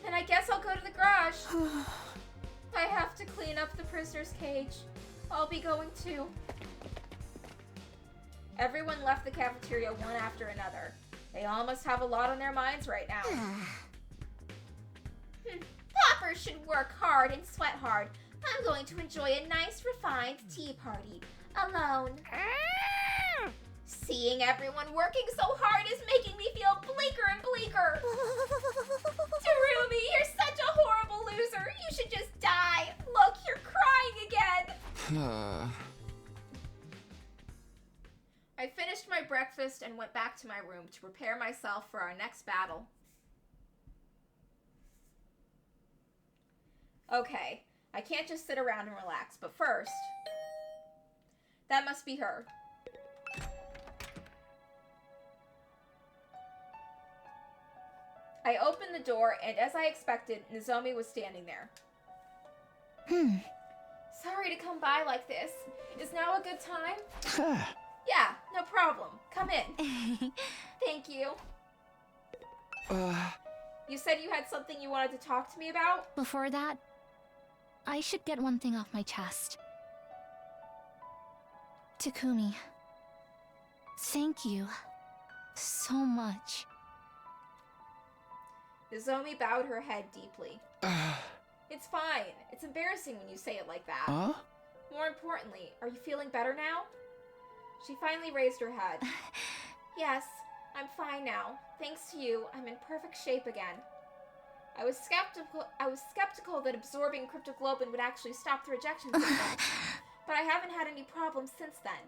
And I guess I'll go to the garage. I have to clean up the prisoner's cage. I'll be going too. Everyone left the cafeteria one after another. They all must have a lot on their minds right now. Poppers should work hard and sweat hard. I'm going to enjoy a nice, refined tea party. Alone. Seeing everyone working so hard is making me feel bleaker and bleaker. Terumi, you're such a horrible loser. You should just die. Look, you're crying again. I finished my breakfast and went back to my room to prepare myself for our next battle. Okay, I can't just sit around and relax, but first... That must be her. I opened the door, and as I expected, Nozomi was standing there. Sorry to come by like this. Is now a good time? Yeah, no problem. Come in. Thank you. You said you had something you wanted to talk to me about? Before that, I should get one thing off my chest. Takumi, thank you so much. Nozomi bowed her head deeply. It's fine. It's embarrassing when you say it like that. More importantly, are you feeling better now? She finally raised her head. Yes, I'm fine now. Thanks to you, I'm in perfect shape again. I was skeptical that absorbing cryptoglobin would actually stop the rejection symptoms, but I haven't had any problems since then.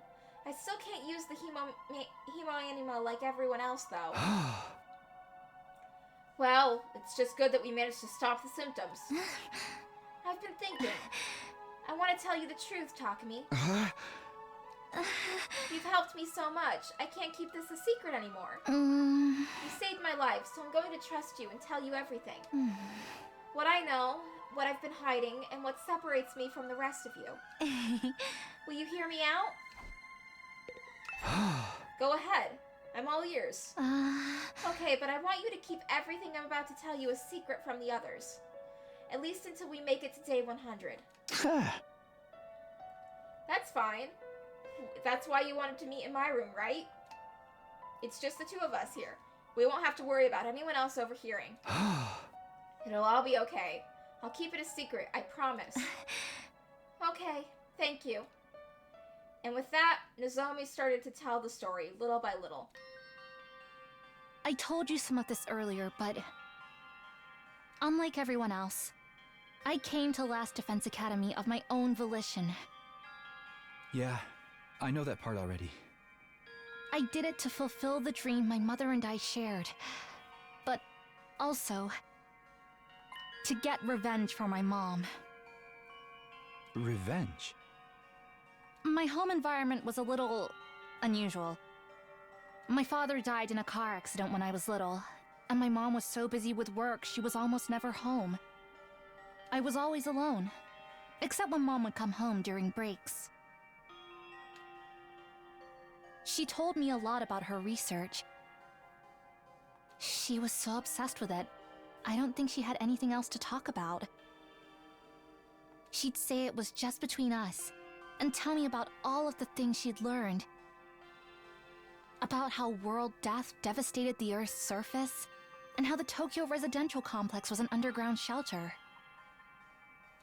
I still can't use the hemoanima like everyone else, though. Well, it's just good that we managed to stop the symptoms. I've been thinking. I want to tell you the truth, Takumi. You've helped me so much. I can't keep this a secret anymore. You saved my life, so I'm going to trust you and tell you everything. What I know, what I've been hiding, and what separates me from the rest of you. Will you hear me out? Go ahead. I'm all ears. Okay, but I want you to keep everything I'm about to tell you a secret from the others. At least until we make it to day 100. That's fine. That's why you wanted to meet in my room, right? It's just the two of us here. We won't have to worry about anyone else overhearing. It'll all be okay. I'll keep it a secret, I promise. Okay, thank you. And with that, Nozomi started to tell the story, little by little. I told you some of this earlier, but unlike everyone else, I came to Last Defense Academy of my own volition. Yeah, I know that part already. I did it to fulfill the dream my mother and I shared, but also to get revenge for my mom. Revenge? My home environment was a little unusual. My father died in a car accident when I was little, and my mom was so busy with work she was almost never home. I was always alone, except when Mom would come home during breaks. She told me a lot about her research. She was so obsessed with it, I don't think she had anything else to talk about. She'd say it was just between us, and tell me about all of the things she'd learned. About how world death devastated the Earth's surface, and how the Tokyo residential complex was an underground shelter.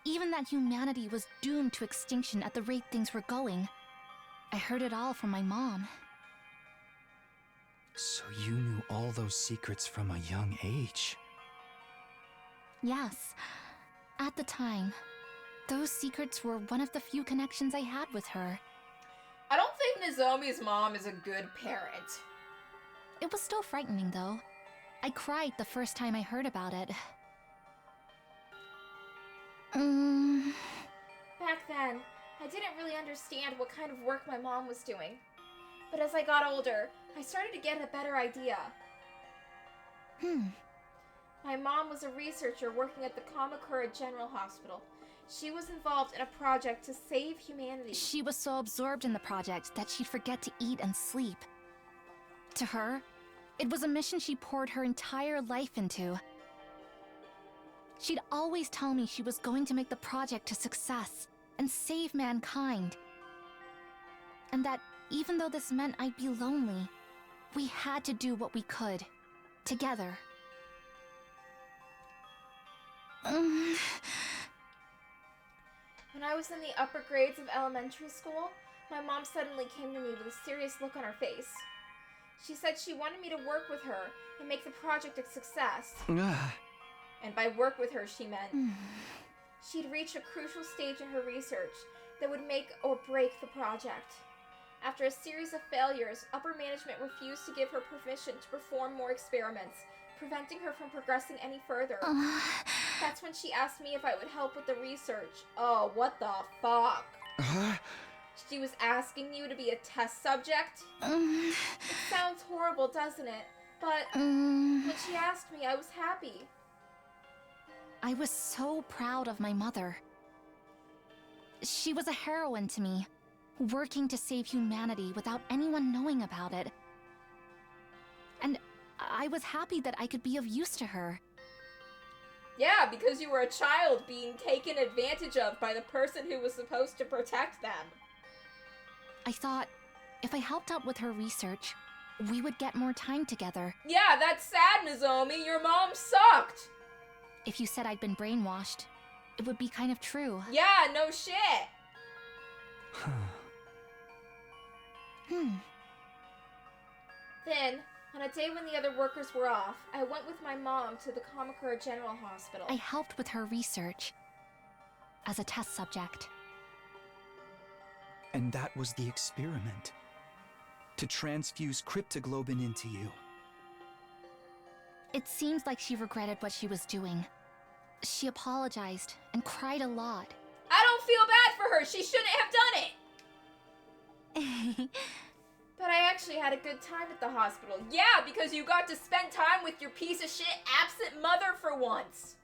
Even that humanity was doomed to extinction at the rate things were going. I heard it all from my mom. So you knew all those secrets from a young age? Yes. At the time, those secrets were one of the few connections I had with her. I don't think Nozomi's mom is a good parent. It was still frightening, though. I cried the first time I heard about it. Back then, I didn't really understand what kind of work my mom was doing. But as I got older, I started to get a better idea. My mom was a researcher working at the Kamakura General Hospital. She was involved in a project to save humanity. She was so absorbed in the project that she'd forget to eat and sleep. To her, it was a mission she poured her entire life into. She'd always tell me she was going to make the project a success and save mankind. And that even though this meant I'd be lonely, we had to do what we could, together. When I was in the upper grades of elementary school, my mom suddenly came to me with a serious look on her face. She said she wanted me to work with her and make the project a success. And by work with her, she meant she'd reached a crucial stage in her research that would make or break the project. After a series of failures, upper management refused to give her permission to perform more experiments, preventing her from progressing any further. That's when she asked me if I would help with the research. Oh, what the fuck? She was asking you to be a test subject? It sounds horrible, doesn't it? But when she asked me, I was happy. I was so proud of my mother. She was a heroine to me, working to save humanity without anyone knowing about it. And I was happy that I could be of use to her. Yeah, because you were a child being taken advantage of by the person who was supposed to protect them. I thought, if I helped out with her research, we would get more time together. Yeah, that's sad, Nozomi. Your mom sucked. If you said I'd been brainwashed, it would be kind of true. Yeah, no shit. Then, on a day when the other workers were off, I went with my mom to the Kamakura General Hospital. I helped with her research as a test subject. And that was the experiment. To transfuse cryptoglobin into you. It seems like she regretted what she was doing. She apologized and cried a lot. I don't feel bad for her. She shouldn't have done it. But I actually had a good time at the hospital. Yeah, because you got to spend time with your piece of shit absent mother for once.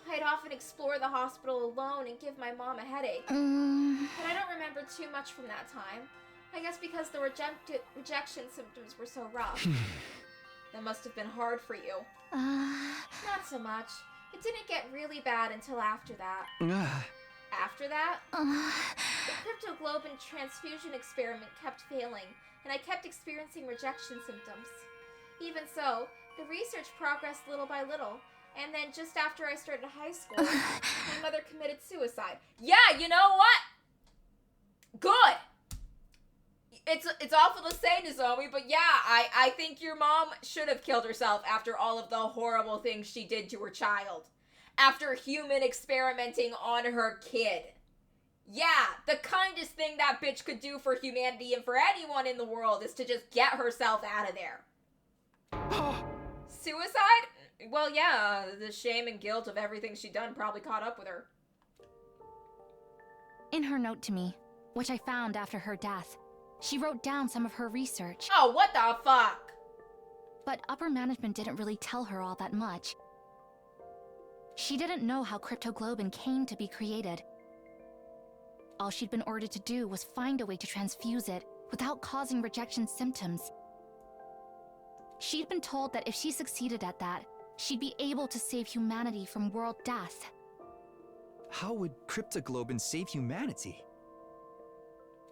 I'd often explore the hospital alone and give my mom a headache. But I don't remember too much from that time. I guess because the rejection symptoms were so rough. That must have been hard for you. Not so much. It didn't get really bad until after that. After that, the cryptoglobin transfusion experiment kept failing, and I kept experiencing rejection symptoms. Even so, the research progressed little by little, and then just after I started high school, my mother committed suicide. Yeah, you know what? Good! It's awful to say, Nozomi, but yeah, I think your mom should have killed herself after all of the horrible things she did to her child. After human experimenting on her kid. Yeah, the kindest thing that bitch could do for humanity and for anyone in the world is to just get herself out of there. Suicide? Well, yeah, the shame and guilt of everything she'd done probably caught up with her. In her note to me, which I found after her death, she wrote down some of her research. Oh, what the fuck? But upper management didn't really tell her all that much. She didn't know how cryptoglobin came to be created. All she'd been ordered to do was find a way to transfuse it without causing rejection symptoms. She'd been told that if she succeeded at that, she'd be able to save humanity from world death. How would cryptoglobin save humanity?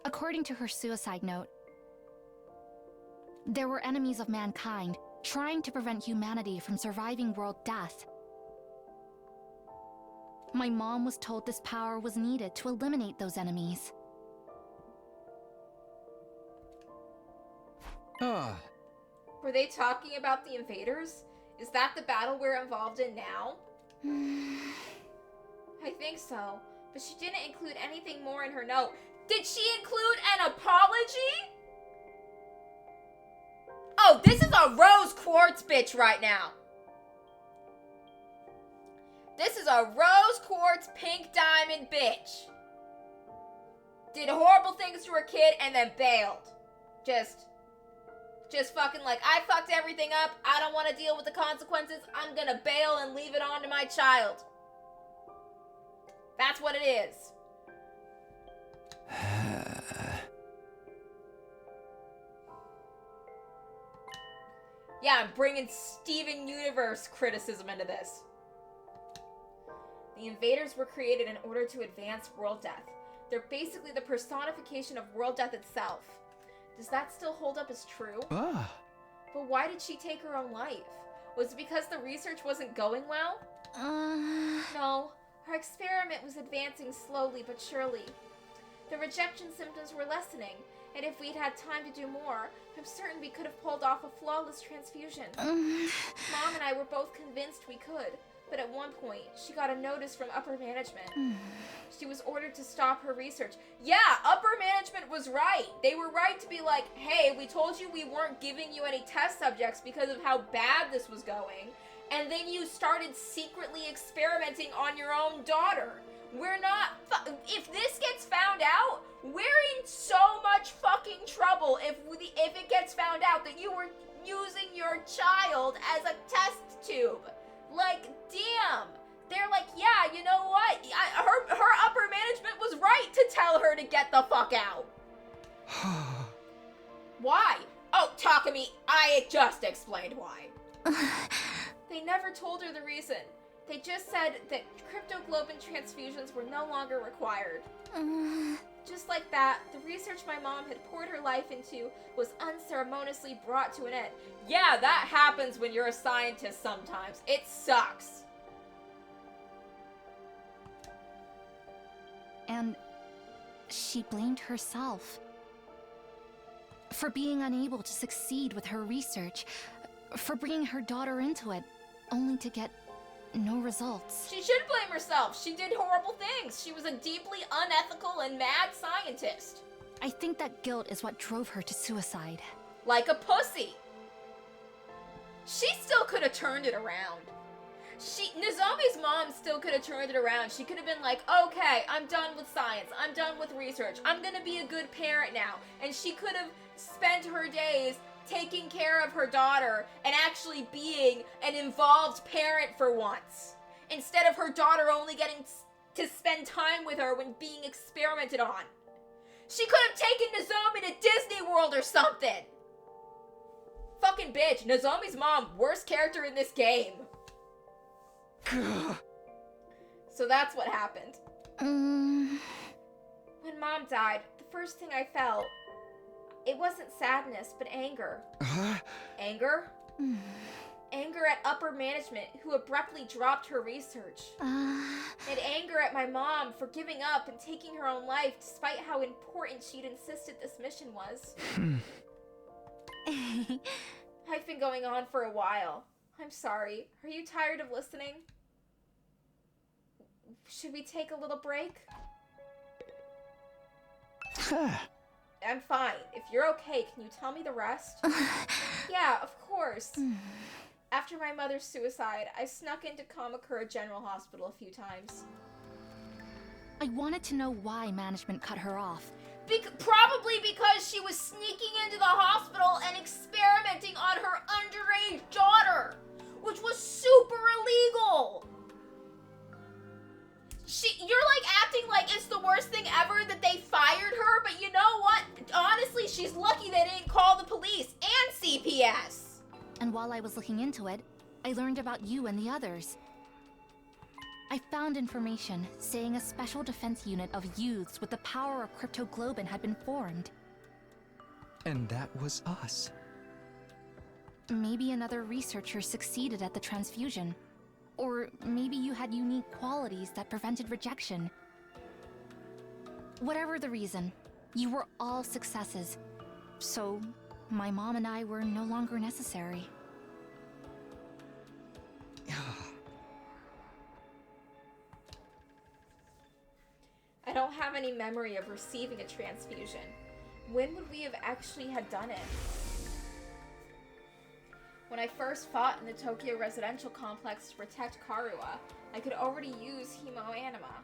According to her suicide note, there were enemies of mankind trying to prevent humanity from surviving world death. My mom was told this power was needed to eliminate those enemies. Were they talking about the invaders? Is that the battle we're involved in now? I think so, but she didn't include anything more in her note. Did she include an apology? Oh, this is a rose quartz bitch right now. This is a rose quartz pink diamond bitch. Did horrible things to her kid and then bailed. Just fucking like, I fucked everything up. I don't want to deal with the consequences. I'm gonna bail and leave it on to my child. That's what it is. Yeah, I'm bringing Steven Universe criticism into this. The invaders were created in order to advance world death. They're basically the personification of world death itself. Does that still hold up as true? But why did she take her own life? Was it because the research wasn't going well? No, her experiment was advancing slowly but surely. The rejection symptoms were lessening, and if we'd had time to do more, I'm certain we could have pulled off a flawless transfusion. Mom and I were both convinced we could, but at one point, she got a notice from upper management. She was ordered to stop her research. Yeah, upper management was right. They were right to be like, hey, we told you we weren't giving you any test subjects because of how bad this was going, and then you started secretly experimenting on your own daughter. We're not, if this gets found out, we're in so much fucking trouble if it gets found out that you were using your child as a test tube. Like, damn. They're like, yeah, you know what? Her upper management was right to tell her to get the fuck out. Why? Oh, Takumi, I just explained why. They never told her the reason. They just said that cryptoglobin transfusions were no longer required. Just like that, the research my mom had poured her life into was unceremoniously brought to an end. Yeah, that happens when you're a scientist sometimes. It sucks. And she blamed herself for being unable to succeed with her research, for bringing her daughter into it, only to get no results. She should blame herself. She did horrible things. She was a deeply unethical and mad scientist. I think that guilt is what drove her to suicide. Like a pussy. She still could have turned it around. Nozomi's mom still could have turned it around. She could have been like, okay, I'm done with science. I'm done with research. I'm gonna be a good parent now. And she could have spent her days taking care of her daughter and actually being an involved parent for once. Instead of her daughter only getting to spend time with her when being experimented on. She could have taken Nozomi to Disney World or something. Fucking bitch. Nozomi's mom, worst character in this game. So that's what happened. When Mom died, the first thing I felt, it wasn't sadness, but anger. Anger? Anger at upper management who abruptly dropped her research. And anger at my mom for giving up and taking her own life despite how important she'd insisted this mission was. I've been going on for a while. I'm sorry. Are you tired of listening? Should we take a little break? I'm fine. If you're okay, can you tell me the rest? Yeah, of course. After my mother's suicide, I snuck into Kamakura General Hospital a few times. I wanted to know why management cut her off. Probably because she was sneaking into the hospital and experimenting on her underage daughter, which was super illegal. You're like acting like it's the worst thing ever that they fired her, but you know what? Honestly, she's lucky they didn't call the police and CPS. And while I was looking into it, I learned about you and the others. I found information saying a special defense unit of youths with the power of cryptoglobin had been formed. And that was us. Maybe another researcher succeeded at the transfusion. Or maybe you had unique qualities that prevented rejection. Whatever the reason, you were all successes. So, my mom and I were no longer necessary. I don't have any memory of receiving a transfusion. When would we have actually had done it? When I first fought in the Tokyo residential complex to protect Karua, I could already use hemoanima.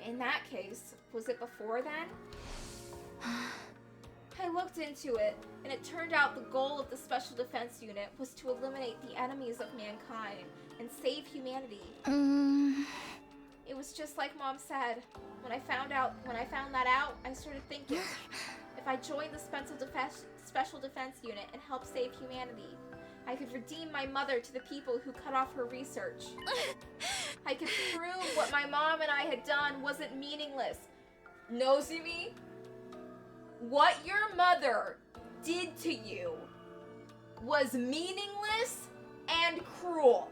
In that case, was it before then? I looked into it, and it turned out the goal of the Special Defense Unit was to eliminate the enemies of mankind and save humanity. It was just like Mom said. When I found that out, I started thinking, if I joined the Special Defense Unit and helped save humanity, I could redeem my mother to the people who cut off her research. I could prove what my mom and I had done wasn't meaningless. Nozumi, what your mother did to you was meaningless and cruel.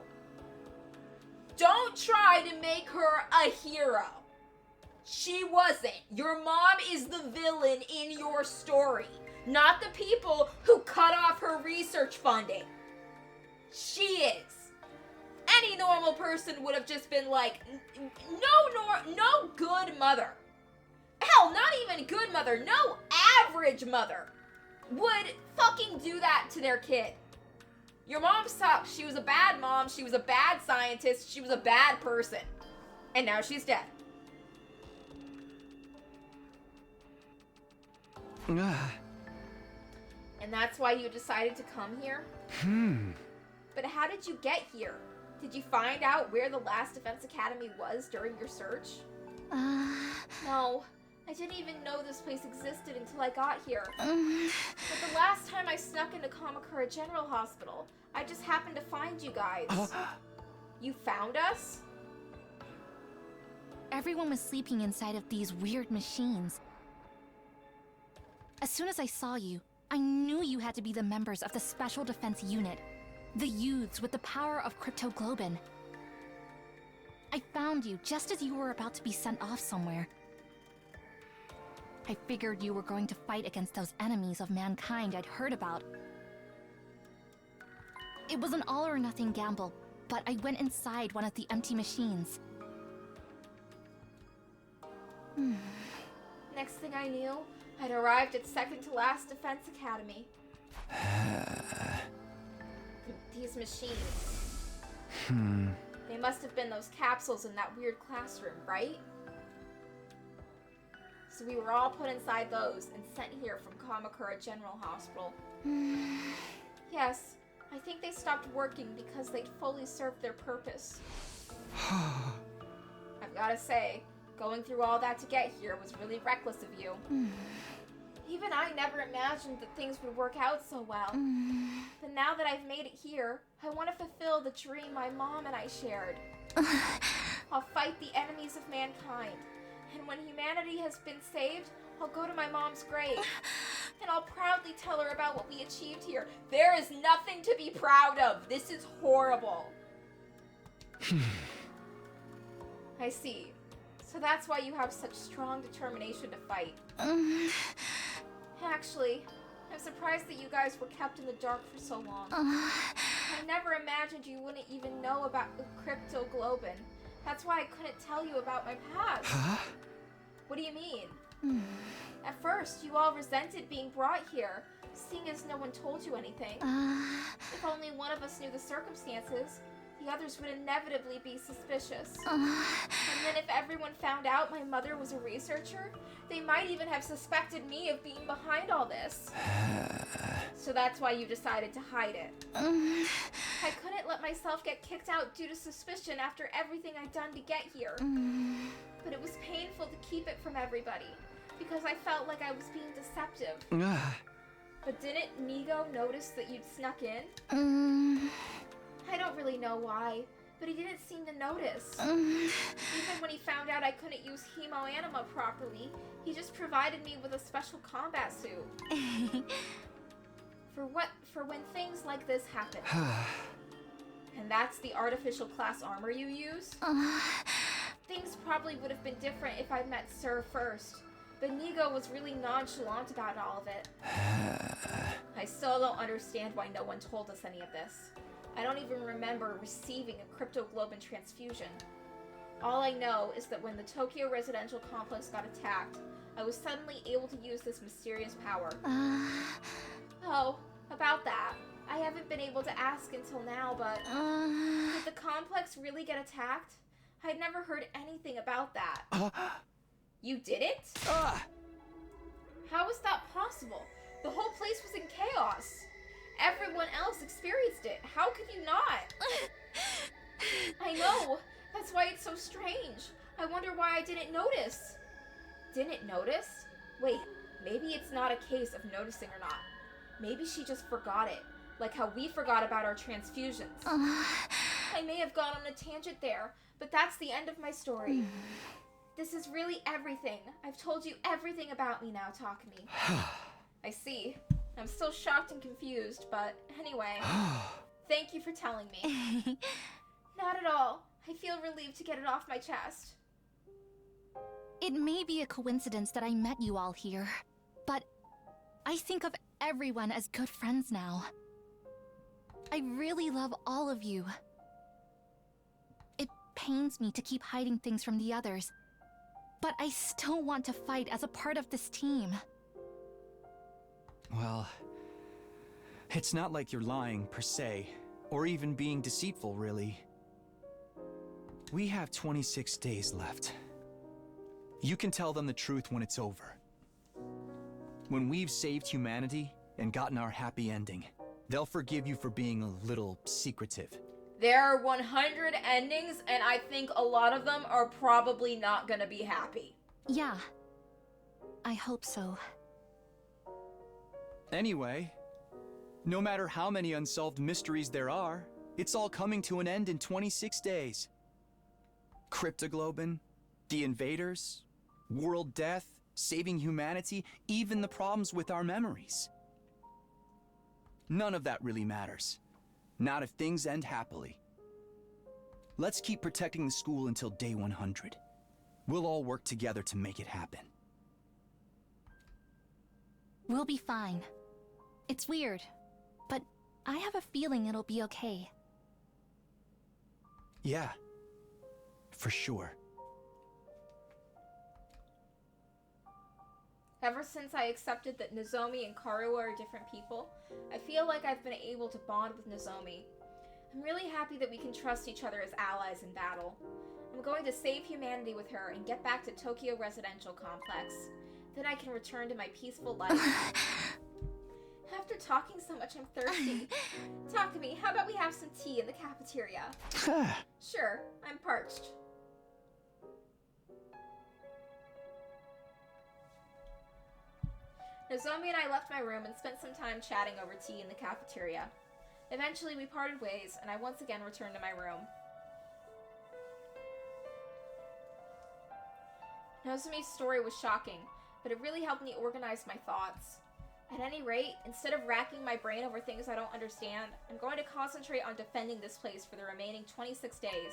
Don't try to make her a hero. She wasn't. Your mom is the villain in your story, not the people who cut off her research funding. She is. Any normal person would have just been like, no good mother. Hell, not even good mother, no average mother would fucking do that to their kid. Your mom sucks. She was a bad mom. She was a bad scientist. She was a bad person. And now she's dead. And that's why you decided to come here? But how did you get here? Did you find out where the last Defense Academy was during your search? No, I didn't even know this place existed until I got here. But the last time I snuck into Kamakura General Hospital, I just happened to find you guys. You found us? Everyone was sleeping inside of these weird machines. As soon as I saw you, I knew you had to be the members of the Special Defense Unit. The youths with the power of cryptoglobin. I found you just as you were about to be sent off somewhere. I figured you were going to fight against those enemies of mankind I'd heard about. It was an all-or-nothing gamble, but I went inside one of the empty machines. Next thing I knew, I'd arrived at second to last Defense Academy. These machines. They must have been those capsules in that weird classroom, right? So we were all put inside those and sent here from Kamakura General Hospital. Yes, I think they stopped working because they'd fully served their purpose. I've gotta say, going through all that to get here was really reckless of you. Even I never imagined that things would work out so well. But now that I've made it here, I want to fulfill the dream my mom and I shared. I'll fight the enemies of mankind. And when humanity has been saved, I'll go to my mom's grave. And I'll proudly tell her about what we achieved here. There is nothing to be proud of. This is horrible. I see. So that's why you have such strong determination to fight. Actually, I'm surprised that you guys were kept in the dark for so long. I never imagined you wouldn't even know about the cryptoglobin. That's why I couldn't tell you about my past. What do you mean? At first, you all resented being brought here, seeing as no one told you anything. If only one of us knew the circumstances, the others would inevitably be suspicious. And then if everyone found out my mother was a researcher, they might even have suspected me of being behind all this. So that's why you decided to hide it. I couldn't let myself get kicked out due to suspicion after everything I'd done to get here. But it was painful to keep it from everybody, because I felt like I was being deceptive. But didn't Nigo notice that you'd snuck in? I don't really know why, but he didn't seem to notice. Even when he found out I couldn't use hemoanima properly, he just provided me with a special combat suit. For when things like this happen. And that's the artificial class armor you use? Things probably would have been different if I'd met Sir first, but Nigo was really nonchalant about all of it. I still don't understand why no one told us any of this. I don't even remember receiving a cryptoglobin transfusion. All I know is that when the Tokyo residential complex got attacked, I was suddenly able to use this mysterious power. Oh, about that. I haven't been able to ask until now, but did the complex really get attacked? I'd never heard anything about that. You didn't? How was that possible? The whole place was in chaos. Everyone else experienced it. How could you not? I know. That's why it's so strange. I wonder why I didn't notice. Didn't notice? Wait, maybe it's not a case of noticing or not. Maybe she just forgot it. Like how we forgot about our transfusions. I may have gone on a tangent there, but that's the end of my story. This is really everything. I've told you everything about me now, Takumi. I see. I'm still shocked and confused, but anyway. Thank you for telling me. Not at all. I feel relieved to get it off my chest. It may be a coincidence that I met you all here, but I think of everyone as good friends now. I really love all of you. It pains me to keep hiding things from the others, but I still want to fight as a part of this team. Well, it's not like you're lying, per se, or even being deceitful, really. We have 26 days left. You can tell them the truth when it's over. When we've saved humanity and gotten our happy ending, they'll forgive you for being a little secretive. There are 100 endings, and I think a lot of them are probably not gonna be happy. Yeah. I hope so. Anyway, no matter how many unsolved mysteries there are, it's all coming to an end in 26 days. Cryptoglobin, the invaders, world death, saving humanity, even the problems with our memories. None of that really matters. Not if things end happily. Let's keep protecting the school until day 100. We'll all work together to make it happen. We'll be fine. It's weird, but I have a feeling it'll be okay. Yeah, for sure. Ever since I accepted that Nozomi and Karuo are different people, I feel like I've been able to bond with Nozomi. I'm really happy that we can trust each other as allies in battle. I'm going to save humanity with her and get back to Tokyo Residential Complex. Then I can return to my peaceful life. After talking so much, I'm thirsty. Takumi, how about we have some tea in the cafeteria? Sure, I'm parched. Nozomi and I left my room and spent some time chatting over tea in the cafeteria. Eventually, we parted ways, and I once again returned to my room. Nozomi's story was shocking, but it really helped me organize my thoughts. At any rate, instead of racking my brain over things I don't understand, I'm going to concentrate on defending this place for the remaining 26 days.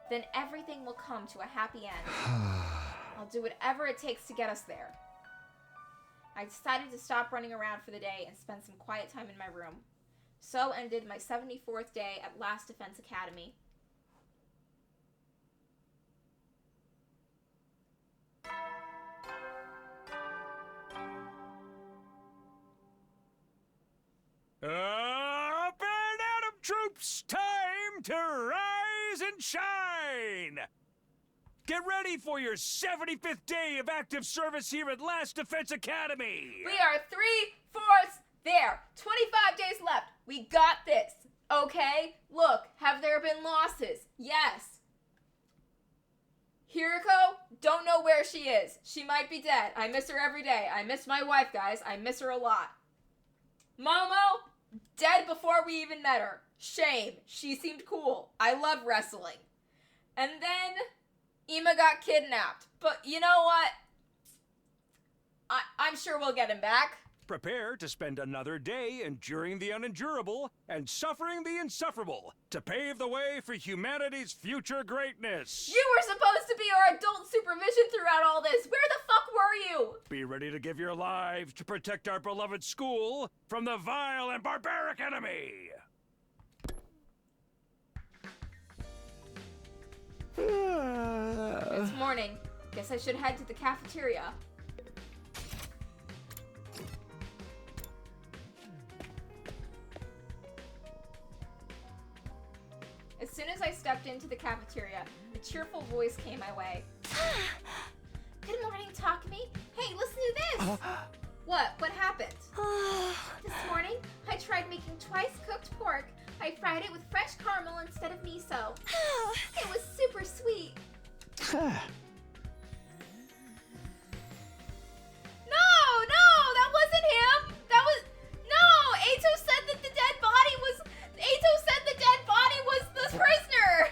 Then everything will come to a happy end. I'll do whatever it takes to get us there. I decided to stop running around for the day and spend some quiet time in my room. So ended my 74th day at Last Defense Academy. Up and atom troops! Time to rise and shine! Get ready for your 75th day of active service here at Last Defense Academy! We are 3/4 there. 25 days left. We got this. Okay? Look, have there been losses? Yes. Hiriko, don't know where she is. She might be dead. I miss her every day. I miss my wife, guys. I miss her a lot. Momo, dead before we even met her. Shame. She seemed cool. I love wrestling. And then Ima got kidnapped. But you know what? I'm sure we'll get him back. Prepare to spend another day enduring the unendurable and suffering the insufferable to pave the way for humanity's future greatness. You were supposed to be our adult supervision throughout all this. Where the fuck were you? Be ready to give your lives to protect our beloved school from the vile and barbaric enemy. It's morning. Guess I should head to the cafeteria. As soon as I stepped into the cafeteria, a cheerful voice came my way. Good morning, Takumi. Hey, listen to this. What? What happened? This morning, I tried making twice cooked pork. I fried it with fresh caramel instead of miso. It was super sweet. No, that wasn't him. That was Eito said that the dead body was. Eito said the dead body was the prisoner.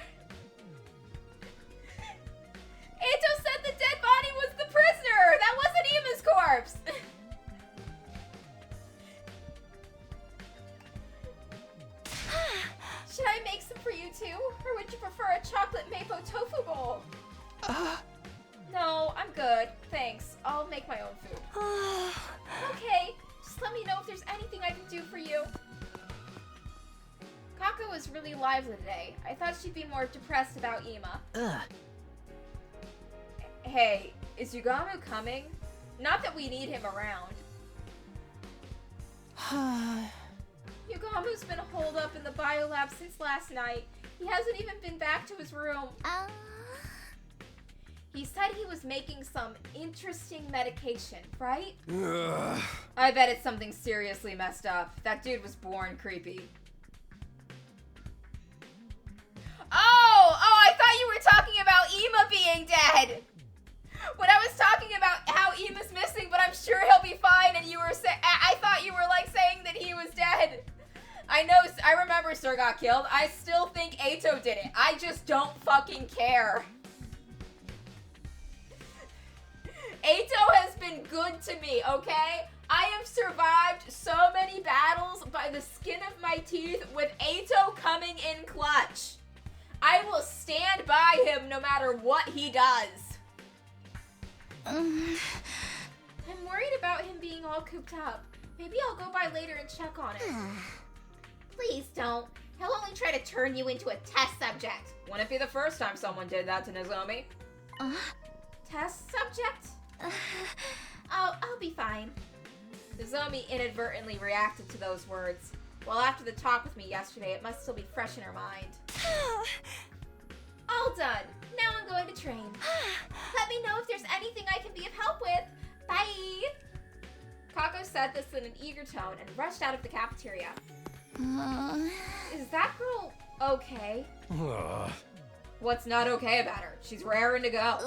Eito said the dead body was the prisoner. That wasn't Ima's corpse. Should I make some for you too? Or would you prefer a chocolate maple tofu bowl? No, I'm good. Thanks. I'll make my own food. Okay, just let me know if there's anything I can do for you. Kako was really lively today. I thought she'd be more depressed about Ima. Hey, is Yugamu coming? Not that we need him around. Yugamu's been holed up in the biolab since last night. He hasn't even been back to his room. He said he was making some interesting medication, right? Ugh. I bet it's something seriously messed up. That dude was born creepy. Oh, I thought you were talking about Ema being dead. When I was talking about how Ema's missing, but I'm sure he'll be fine, and you were I thought you were like saying that he was dead. I remember Sir got killed. I still think Eito did it. I just don't fucking care. Eito has been good to me, okay? I have survived so many battles by the skin of my teeth with Eito coming in clutch. I will stand by him no matter what he does. I'm worried about him being all cooped up. Maybe I'll go by later and check on him. Please don't. He'll only try to turn you into a test subject. Wouldn't be the first time someone did that to Nozomi. Test subject? I'll be fine. Nozomi inadvertently reacted to those words. Well, after the talk with me yesterday, it must still be fresh in her mind. All done. Now I'm going to train. Let me know if there's anything I can be of help with. Bye! Kako said this in an eager tone and rushed out of the cafeteria. Is that girl okay? What's not okay about her? She's raring to go.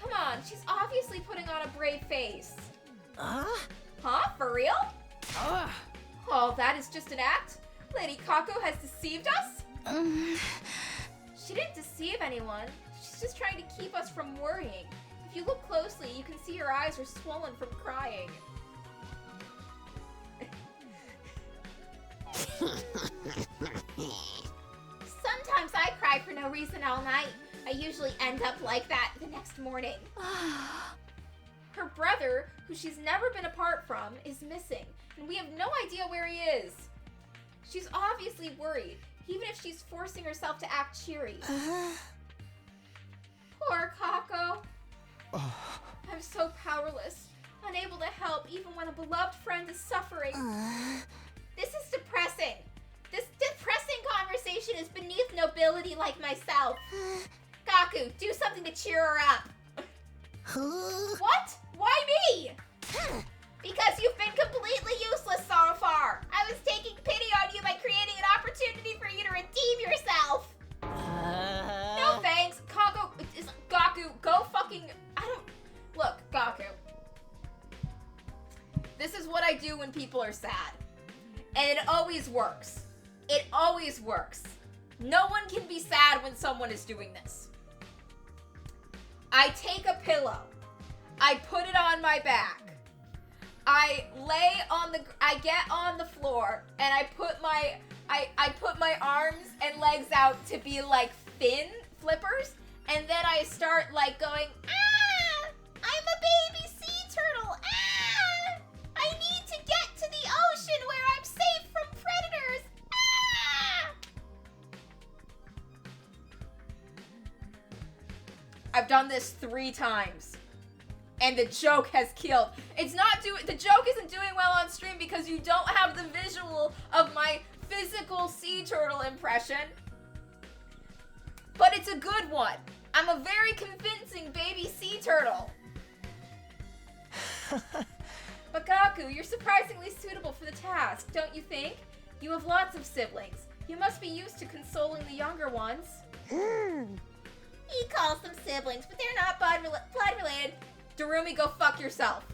Come on, she's obviously putting on a brave face. Huh? For real? Oh, that is just an act? Lady Kako has deceived us? She didn't deceive anyone. She's just trying to keep us from worrying. If you look closely, you can see her eyes are swollen from crying. Sometimes I cry for no reason all night. I usually end up like that the next morning. Her brother, who she's never been apart from, is missing, and we have no idea where he is. She's obviously worried, even if she's forcing herself to act cheery. Poor Kako. I'm so powerless, unable to help even when a beloved friend is suffering. This is depressing. This depressing conversation is beneath nobility like myself. Gaku, do something to cheer her up. What? Why me? Because you've been completely useless so far. I was taking pity on you by creating an opportunity for you to redeem yourself. No thanks. Gaku, go fucking... Look, Gaku. This is what I do when people are sad. And it always works. It always works. No one can be sad when someone is doing this. I take a pillow. I put it on my back. I get on the floor and I put my arms and legs out to be like fin flippers, and then I start like going, ah! I'm a baby sea turtle. Ah! I need to get to the ocean where I'm safe from predators. Ah! I've done this 3 times. And the joke has killed. The joke isn't doing well on stream because you don't have the visual of my physical sea turtle impression. But it's a good one. I'm a very convincing baby sea turtle. But Gaku, you're surprisingly suitable for the task, don't you think? You have lots of siblings. You must be used to consoling the younger ones. He calls them siblings, but they're not blood related. Darumi, go fuck yourself.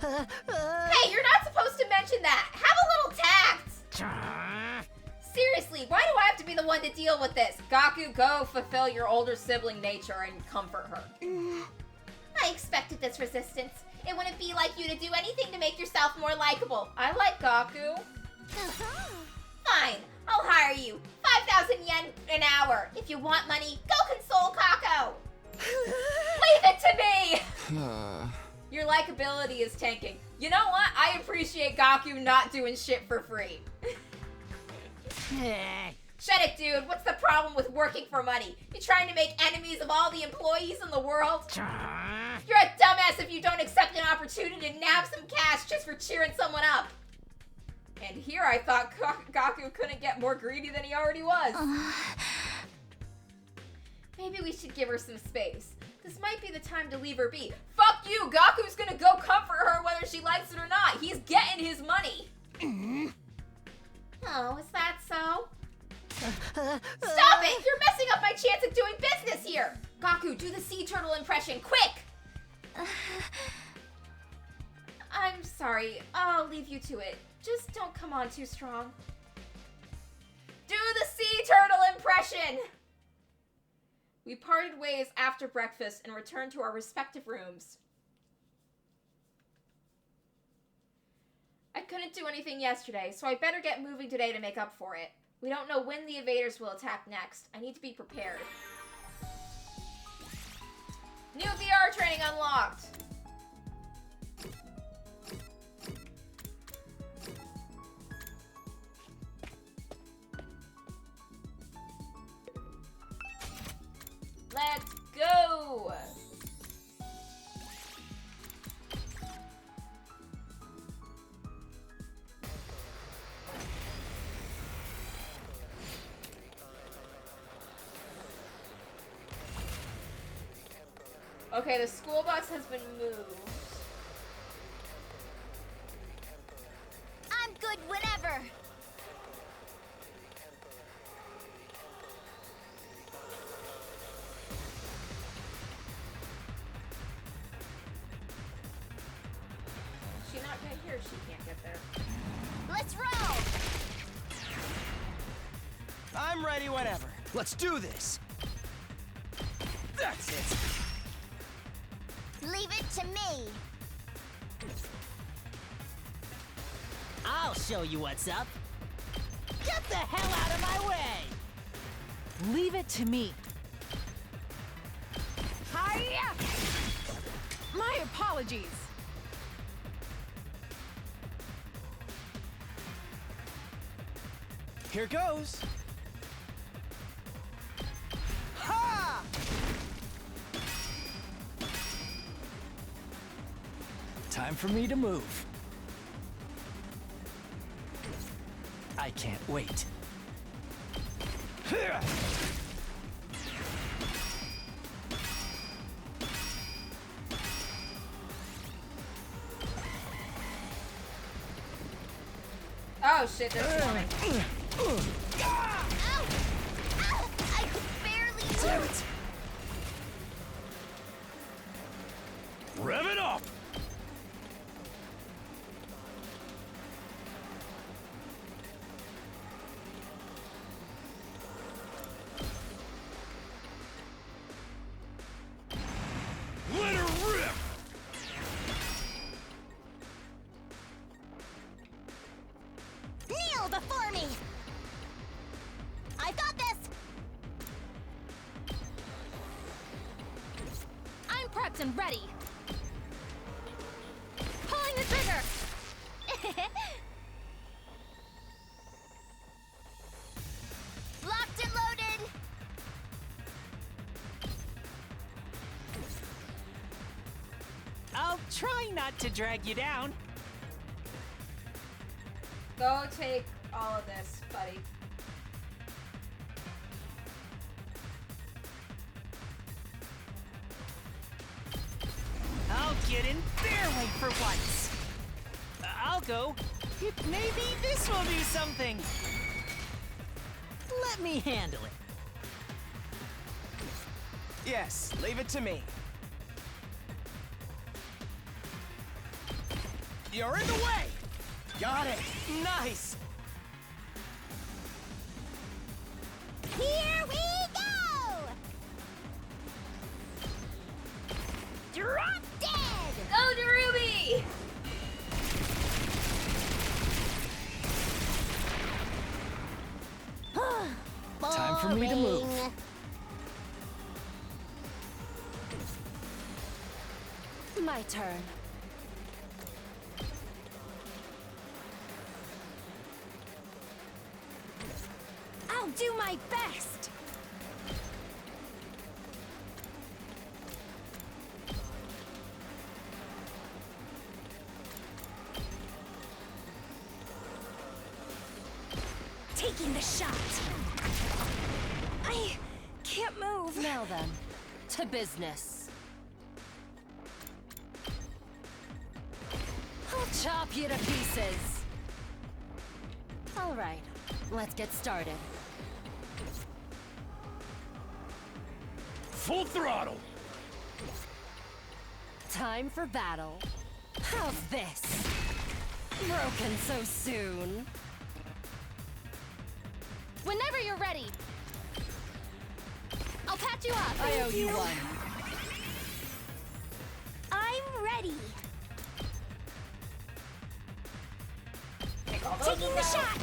Hey, you're not supposed to mention that. Have a little tact. Seriously, why do I have to be the one to deal with this? Gaku, go fulfill your older sibling nature and comfort her. I expected this resistance. It wouldn't be like you to do anything to make yourself more likable. I like Gaku. Fine, I'll hire you. 5,000 yen an hour. If you want money, go console Kako. Leave it to me! Your likability is tanking. You know what? I appreciate Gaku not doing shit for free. Shut it, dude. What's the problem with working for money? You trying to make enemies of all the employees in the world? You're a dumbass if you don't accept an opportunity to nab some cash just for cheering someone up. And here I thought Gaku couldn't get more greedy than he already was. Maybe we should give her some space. This might be the time to leave her be. Fuck you! Gaku's gonna go comfort her whether she likes it or not. He's getting his money. Oh, is that so? Stop it! You're messing up my chance of doing business here! Gaku, do the sea turtle impression, quick! I'm sorry. I'll leave you to it. Just don't come on too strong. Do the sea turtle impression! We parted ways after breakfast and returned to our respective rooms. I couldn't do anything yesterday, so I better get moving today to make up for it. We don't know when the invaders will attack next. I need to be prepared. New VR training unlocked! Let's go! Okay, the school bus has been moved. I'm good whenever. She not get here, she can't get there. Let's roll. I'm ready whenever. Let's do this! That's it. Leave it to me. I'll show you what's up. Get the hell out of my way! Leave it to me. Hiya! My apologies. Here goes. Ha! Time for me to move. I can't wait. Oh shit, there's one. Ow! Ow! I could barely Damn it! Rev it up! Let her rip! kneel before me. I've got this. I'm prepped and ready. Pulling the trigger. Locked and loaded. I'll try not to drag you down. Go take all of this, buddy. I'll get in their way for once. I'll go. Maybe this will do something. Let me handle it. Yes, leave it to me. You're in the way! Got it! Nice! Here we go! Drop dead! Go to Ruby! Time for me to move. My turn. I'll do my best! taking the shot. I can't move. Now then, to business. I'll chop you to pieces. All right, let's get started. Full throttle! Time for battle. How's this? Broken so soon. Whenever you're ready. I'll patch you up. I owe you one. I'm ready. Taking the shot.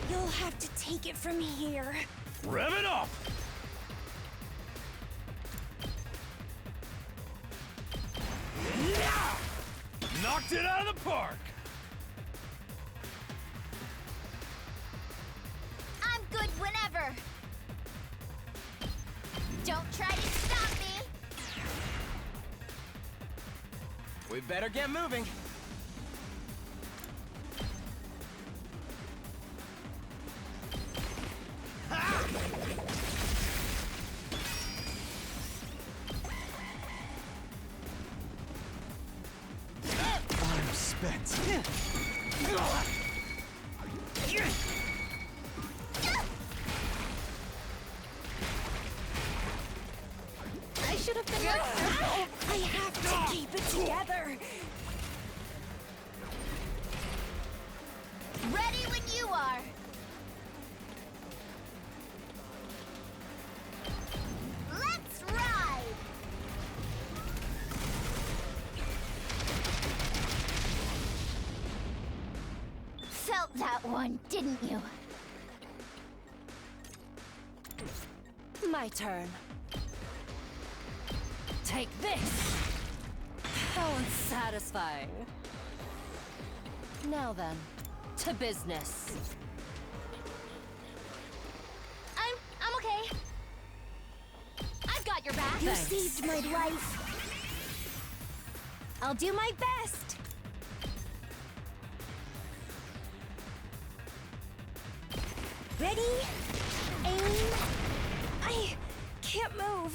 You'll have to take it from here. Rev it up! Knocked it out of the park! I'm good whenever. Don't try to stop me. We better get moving. I'm spent. I should have been more careful. I have to keep it together. Ready when you are. Let's ride. Felt that one, didn't you? My turn. Take this! How unsatisfying. Now then, to business. I'm okay. I've got your back. You Thanks. saved my life. I'll do my best. Ready? Aim. I can't move.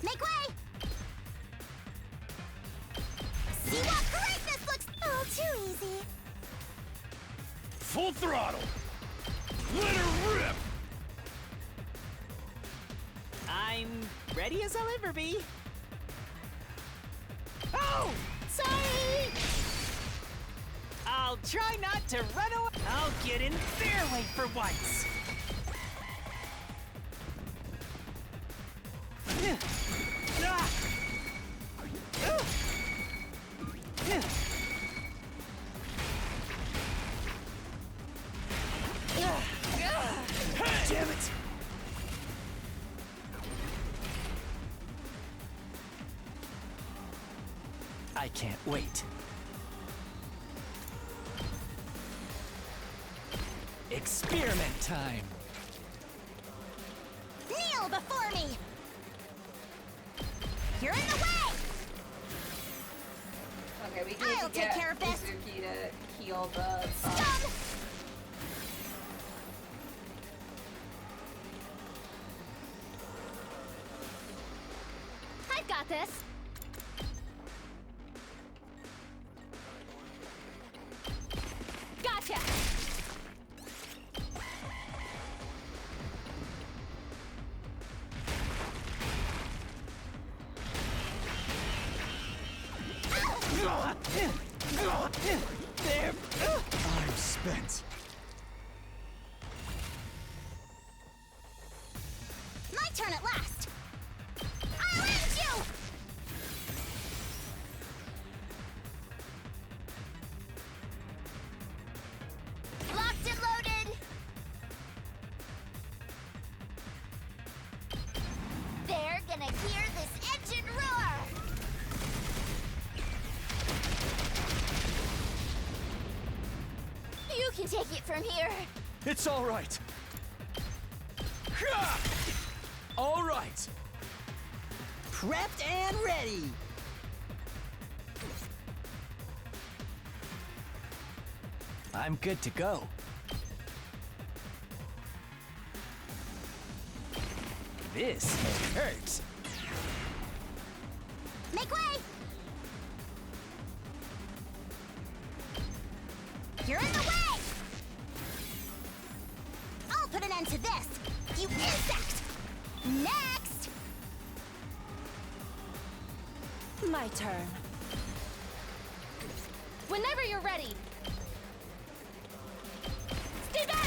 Make way! See what greatness looks all too easy. Full throttle! Let her rip! I'm ready as I'll ever be. Oh! Sorry! I'll try not to run away. I'll get in their way for once. Ah! Damn it! I can't wait. Experiment time! Kneel before me! You're in the way! Okay, we need I'll to take get care of this. Suzuki to heal the... Stun! I've got this. Gotcha. There! I'm spent. My turn at last! I'll end you! Locked and loaded! They're gonna hear this engine roar! You can take it from here! It's all right. All right. Prepped and ready. I'm good to go. This hurts. Make way! You're in the way! I'll put an end to this, you insect! Next! My turn. Whenever you're ready. Stay back!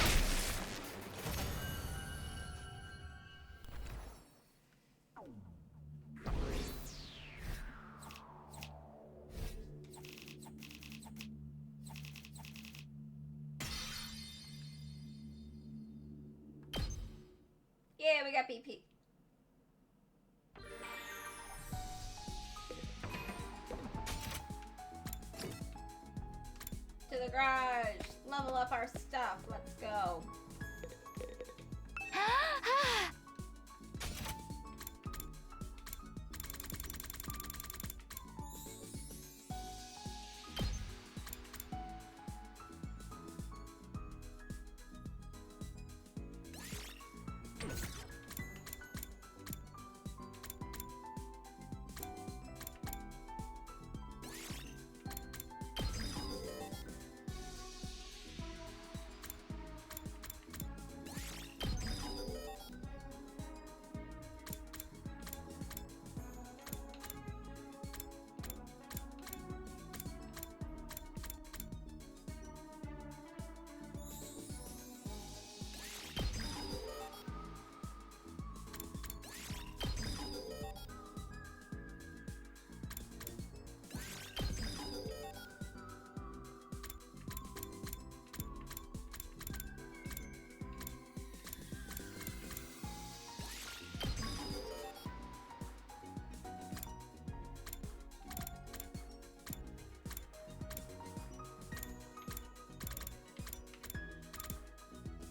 Yeah, we got BP. To the garage. Level up our stuff. Let's go.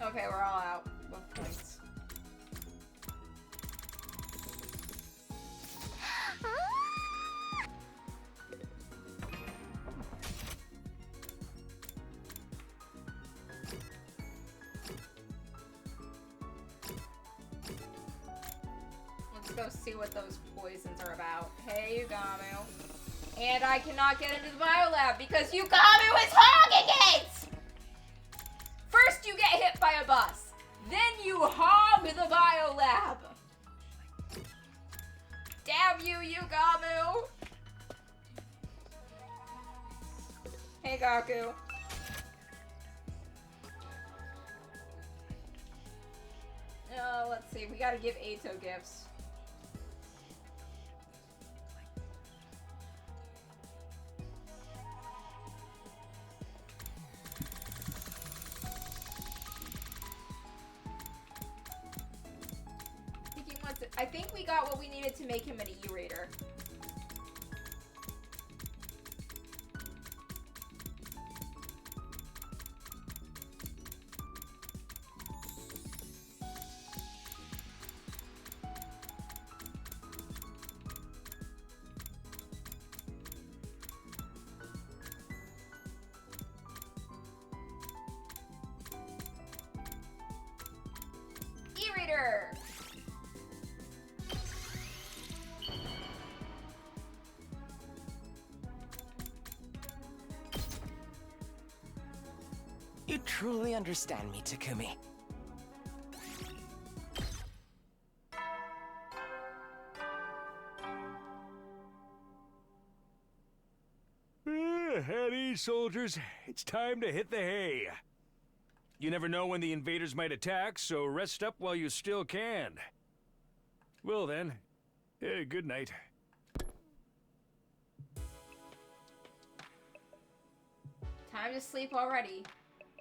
Okay, we're all out with points. Let's go see what those poisons are about. Hey, Yugamu. And I cannot get into the biolab because Yugamu is hogging it! First you get hit by a bus, then you hog the biolab. Damn you, Yugamu! Hey, Gaku. Let's see. We gotta give Eito gifts. I think we got what we needed to make him an E-Raider. E-Reader! You truly understand me, Takumi. At ease, soldiers. It's time to hit the hay. You never know when the invaders might attack, so rest up while you still can. Well then, good night. Time to sleep already.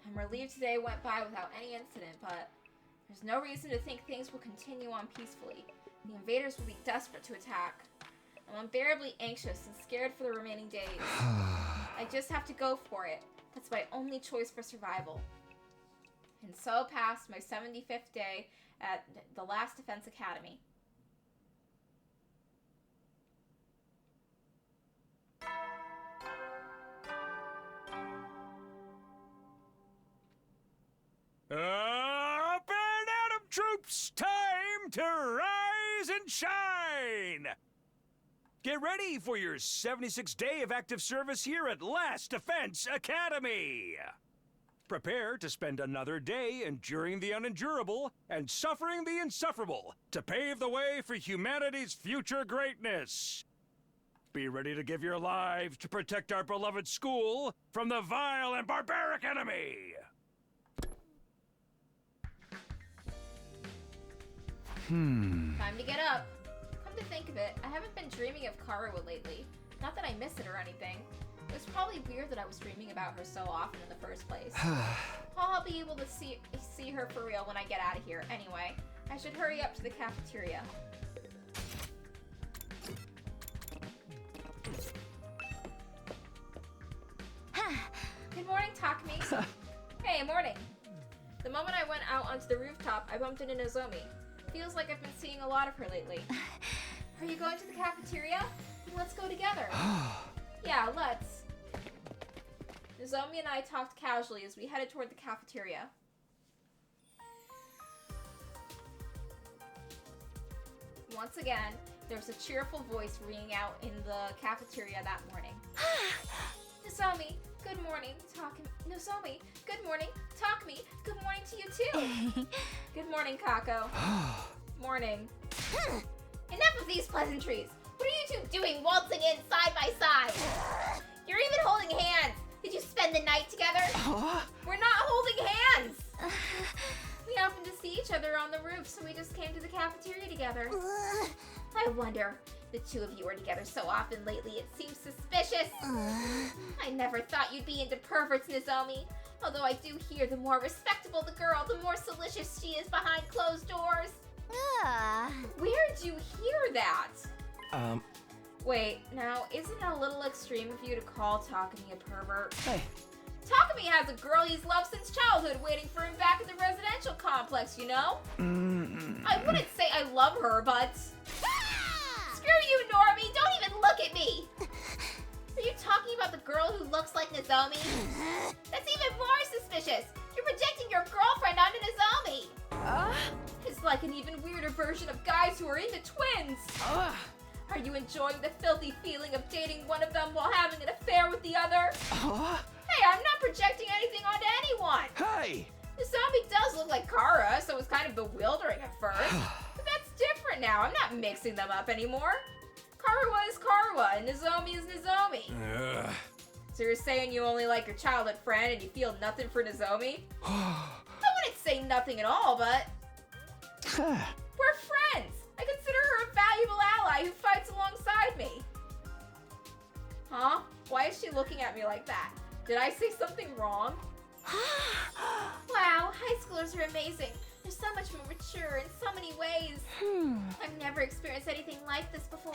I'm relieved today went by without any incident, but there's no reason to think things will continue on peacefully. The invaders will be desperate to attack. I'm unbearably anxious and scared for the remaining days. I just have to go for it. That's my only choice for survival. And so passed my 75th day at the last Defense Academy. Up and at 'em, troops! Time to ride! rise and shine! Get ready for your 76th day of active service here at Last Defense Academy! Prepare to spend another day enduring the unendurable and suffering the insufferable to pave the way for humanity's future greatness. Be ready to give your lives to protect our beloved school from the vile and barbaric enemy! Time to get up. Come to think of it, I haven't been dreaming of Karuwa lately. Not that I miss it or anything. It was probably weird that I was dreaming about her so often in the first place. I'll be able to see her for real when I get out of here. Anyway, I should hurry up to the cafeteria. Good morning, Takumi. Hey, morning. The moment I went out onto the rooftop, I bumped into Nozomi. Feels like I've been seeing a lot of her lately. Are you going to the cafeteria? Let's go together. Yeah, let's. Nozomi and I talked casually as we headed toward the cafeteria. Once again, there was a cheerful voice ringing out in the cafeteria that morning. Nozomi, good morning. Nozomi, good morning. Takumi, good morning to you too. Good morning, Kako. Morning. Enough of these pleasantries. What are you two doing waltzing in side by side? You're even holding hands. Did you spend the night together? We're not holding hands. We happened to see each other on the roof, so we just came to the cafeteria together. I wonder. The two of you are together so often lately, it seems suspicious. I never thought you'd be into perverts, Nozomi. Although I do hear the more respectable the girl, the more salacious she is behind closed doors. Where'd you hear that? Wait, now, isn't it a little extreme of you to call Takumi a pervert? Hey. Takumi has a girl he's loved since childhood waiting for him back at the residential complex, you know? I wouldn't say I love her, but... Screw you, Normie! Don't even look at me! Are you talking about the girl who looks like Nozomi? That's even more suspicious! You're projecting your girlfriend onto Nozomi! It's like an even weirder version of guys who are into twins! Are you enjoying the filthy feeling of dating one of them while having an affair with the other? Hey, I'm not projecting anything onto anyone! Hey! Nozomi does look like Kara, so it's kind of bewildering at first. But that's different now. I'm not mixing them up anymore. Karuwa is Karuwa, and Nozomi is Nozomi. So you're saying you only like your childhood friend and you feel nothing for Nozomi? I wouldn't say nothing at all, but... We're friends! I consider her a valuable ally who fights alongside me. Huh? Why is she looking at me like that? Did I say something wrong? Wow, high schoolers are amazing. They're so much more mature in so many ways. I've never experienced anything like this before.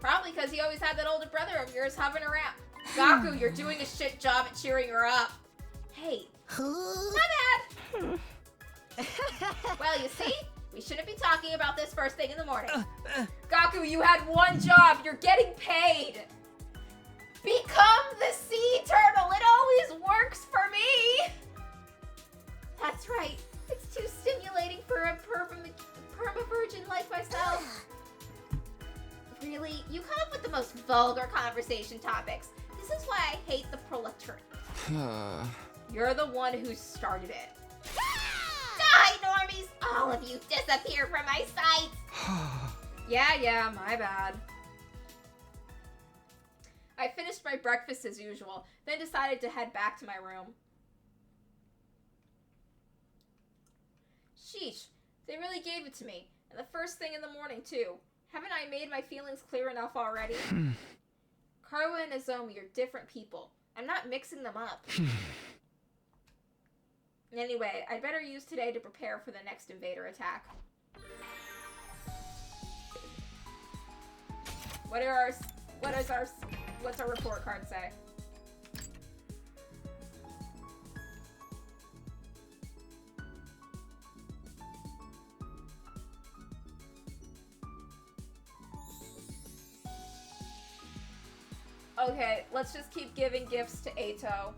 Probably because you always had that older brother of yours hovering around. Gaku, you're doing a shit job at cheering her up. Hey, my bad. Well, you see? We shouldn't be talking about this first thing in the morning. Gaku, you had one job. You're getting paid. Become the sea turtle. It always works for me. That's right. It's too stimulating for a perma-virgin like myself. Really? You come up with the most vulgar conversation topics. This is why I hate the proletariat. You're the one who started it. Die, normies! All of you disappear from my sight! Yeah, my bad. I finished my breakfast as usual, then decided to head back to my room. Sheesh, they really gave it to me. And the first thing in the morning, too. Haven't I made my feelings clear enough already? Karuwa and Nozomi are different people. I'm not mixing them up. Anyway, I'd better use today to prepare for the next invader attack. What's our report card say? Okay, let's just keep giving gifts to Eito.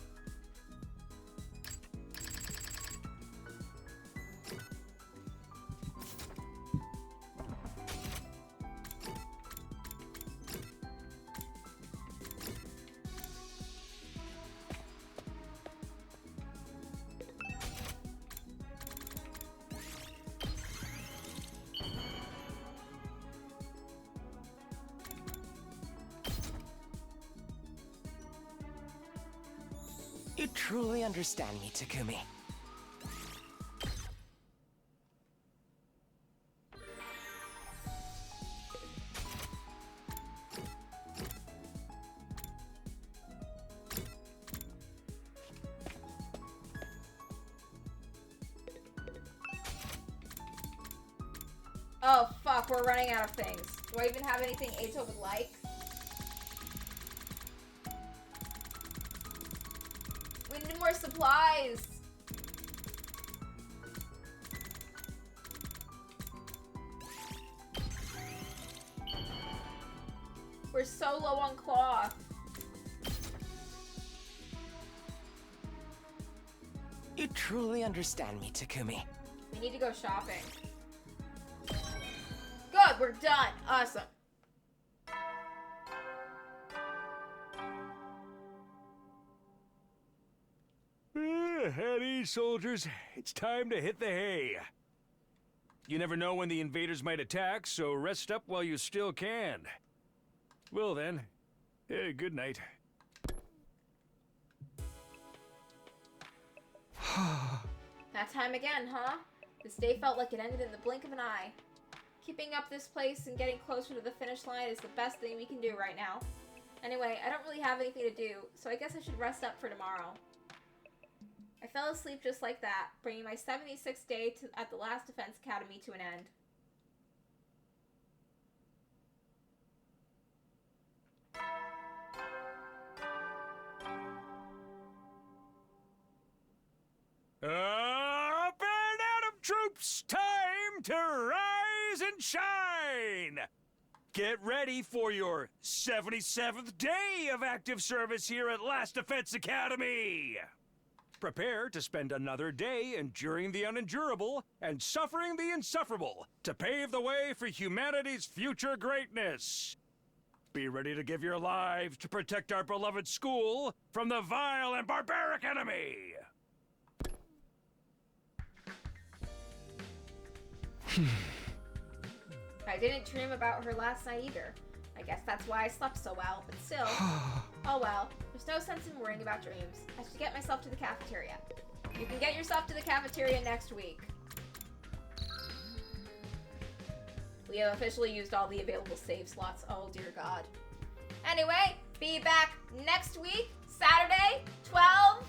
You truly understand me, Takumi. Oh fuck, we're running out of things. Do I even have anything Eito would like? We need more supplies. We're so low on cloth. You truly understand me, Takumi. We need to go shopping. Good, we're done. Awesome. At ease, soldiers. It's time to hit the hay. You never know when the invaders might attack, so rest up while you still can. Well then, good night. That time again, huh? This day felt like it ended in the blink of an eye. Keeping up this pace and getting closer to the finish line is the best thing we can do right now. Anyway, I don't really have anything to do, so I guess I should rest up for tomorrow. I fell asleep just like that, bringing my 76th day at the last Defense Academy to an end. Up and Atom troops! Time to rise and shine! Get ready for your 77th day of active service here at Last Defense Academy! Prepare to spend another day enduring the unendurable and suffering the insufferable to pave the way for humanity's future greatness. Be ready to give your lives to protect our beloved school from the vile and barbaric enemy! I didn't dream about her last night either. I guess that's why I slept so well, but still. Oh well, there's no sense in worrying about dreams. I should get myself to the cafeteria. You can get yourself to the cafeteria next week. We have officially used all the available save slots. Oh dear God. Anyway, be back next week, Saturday, 12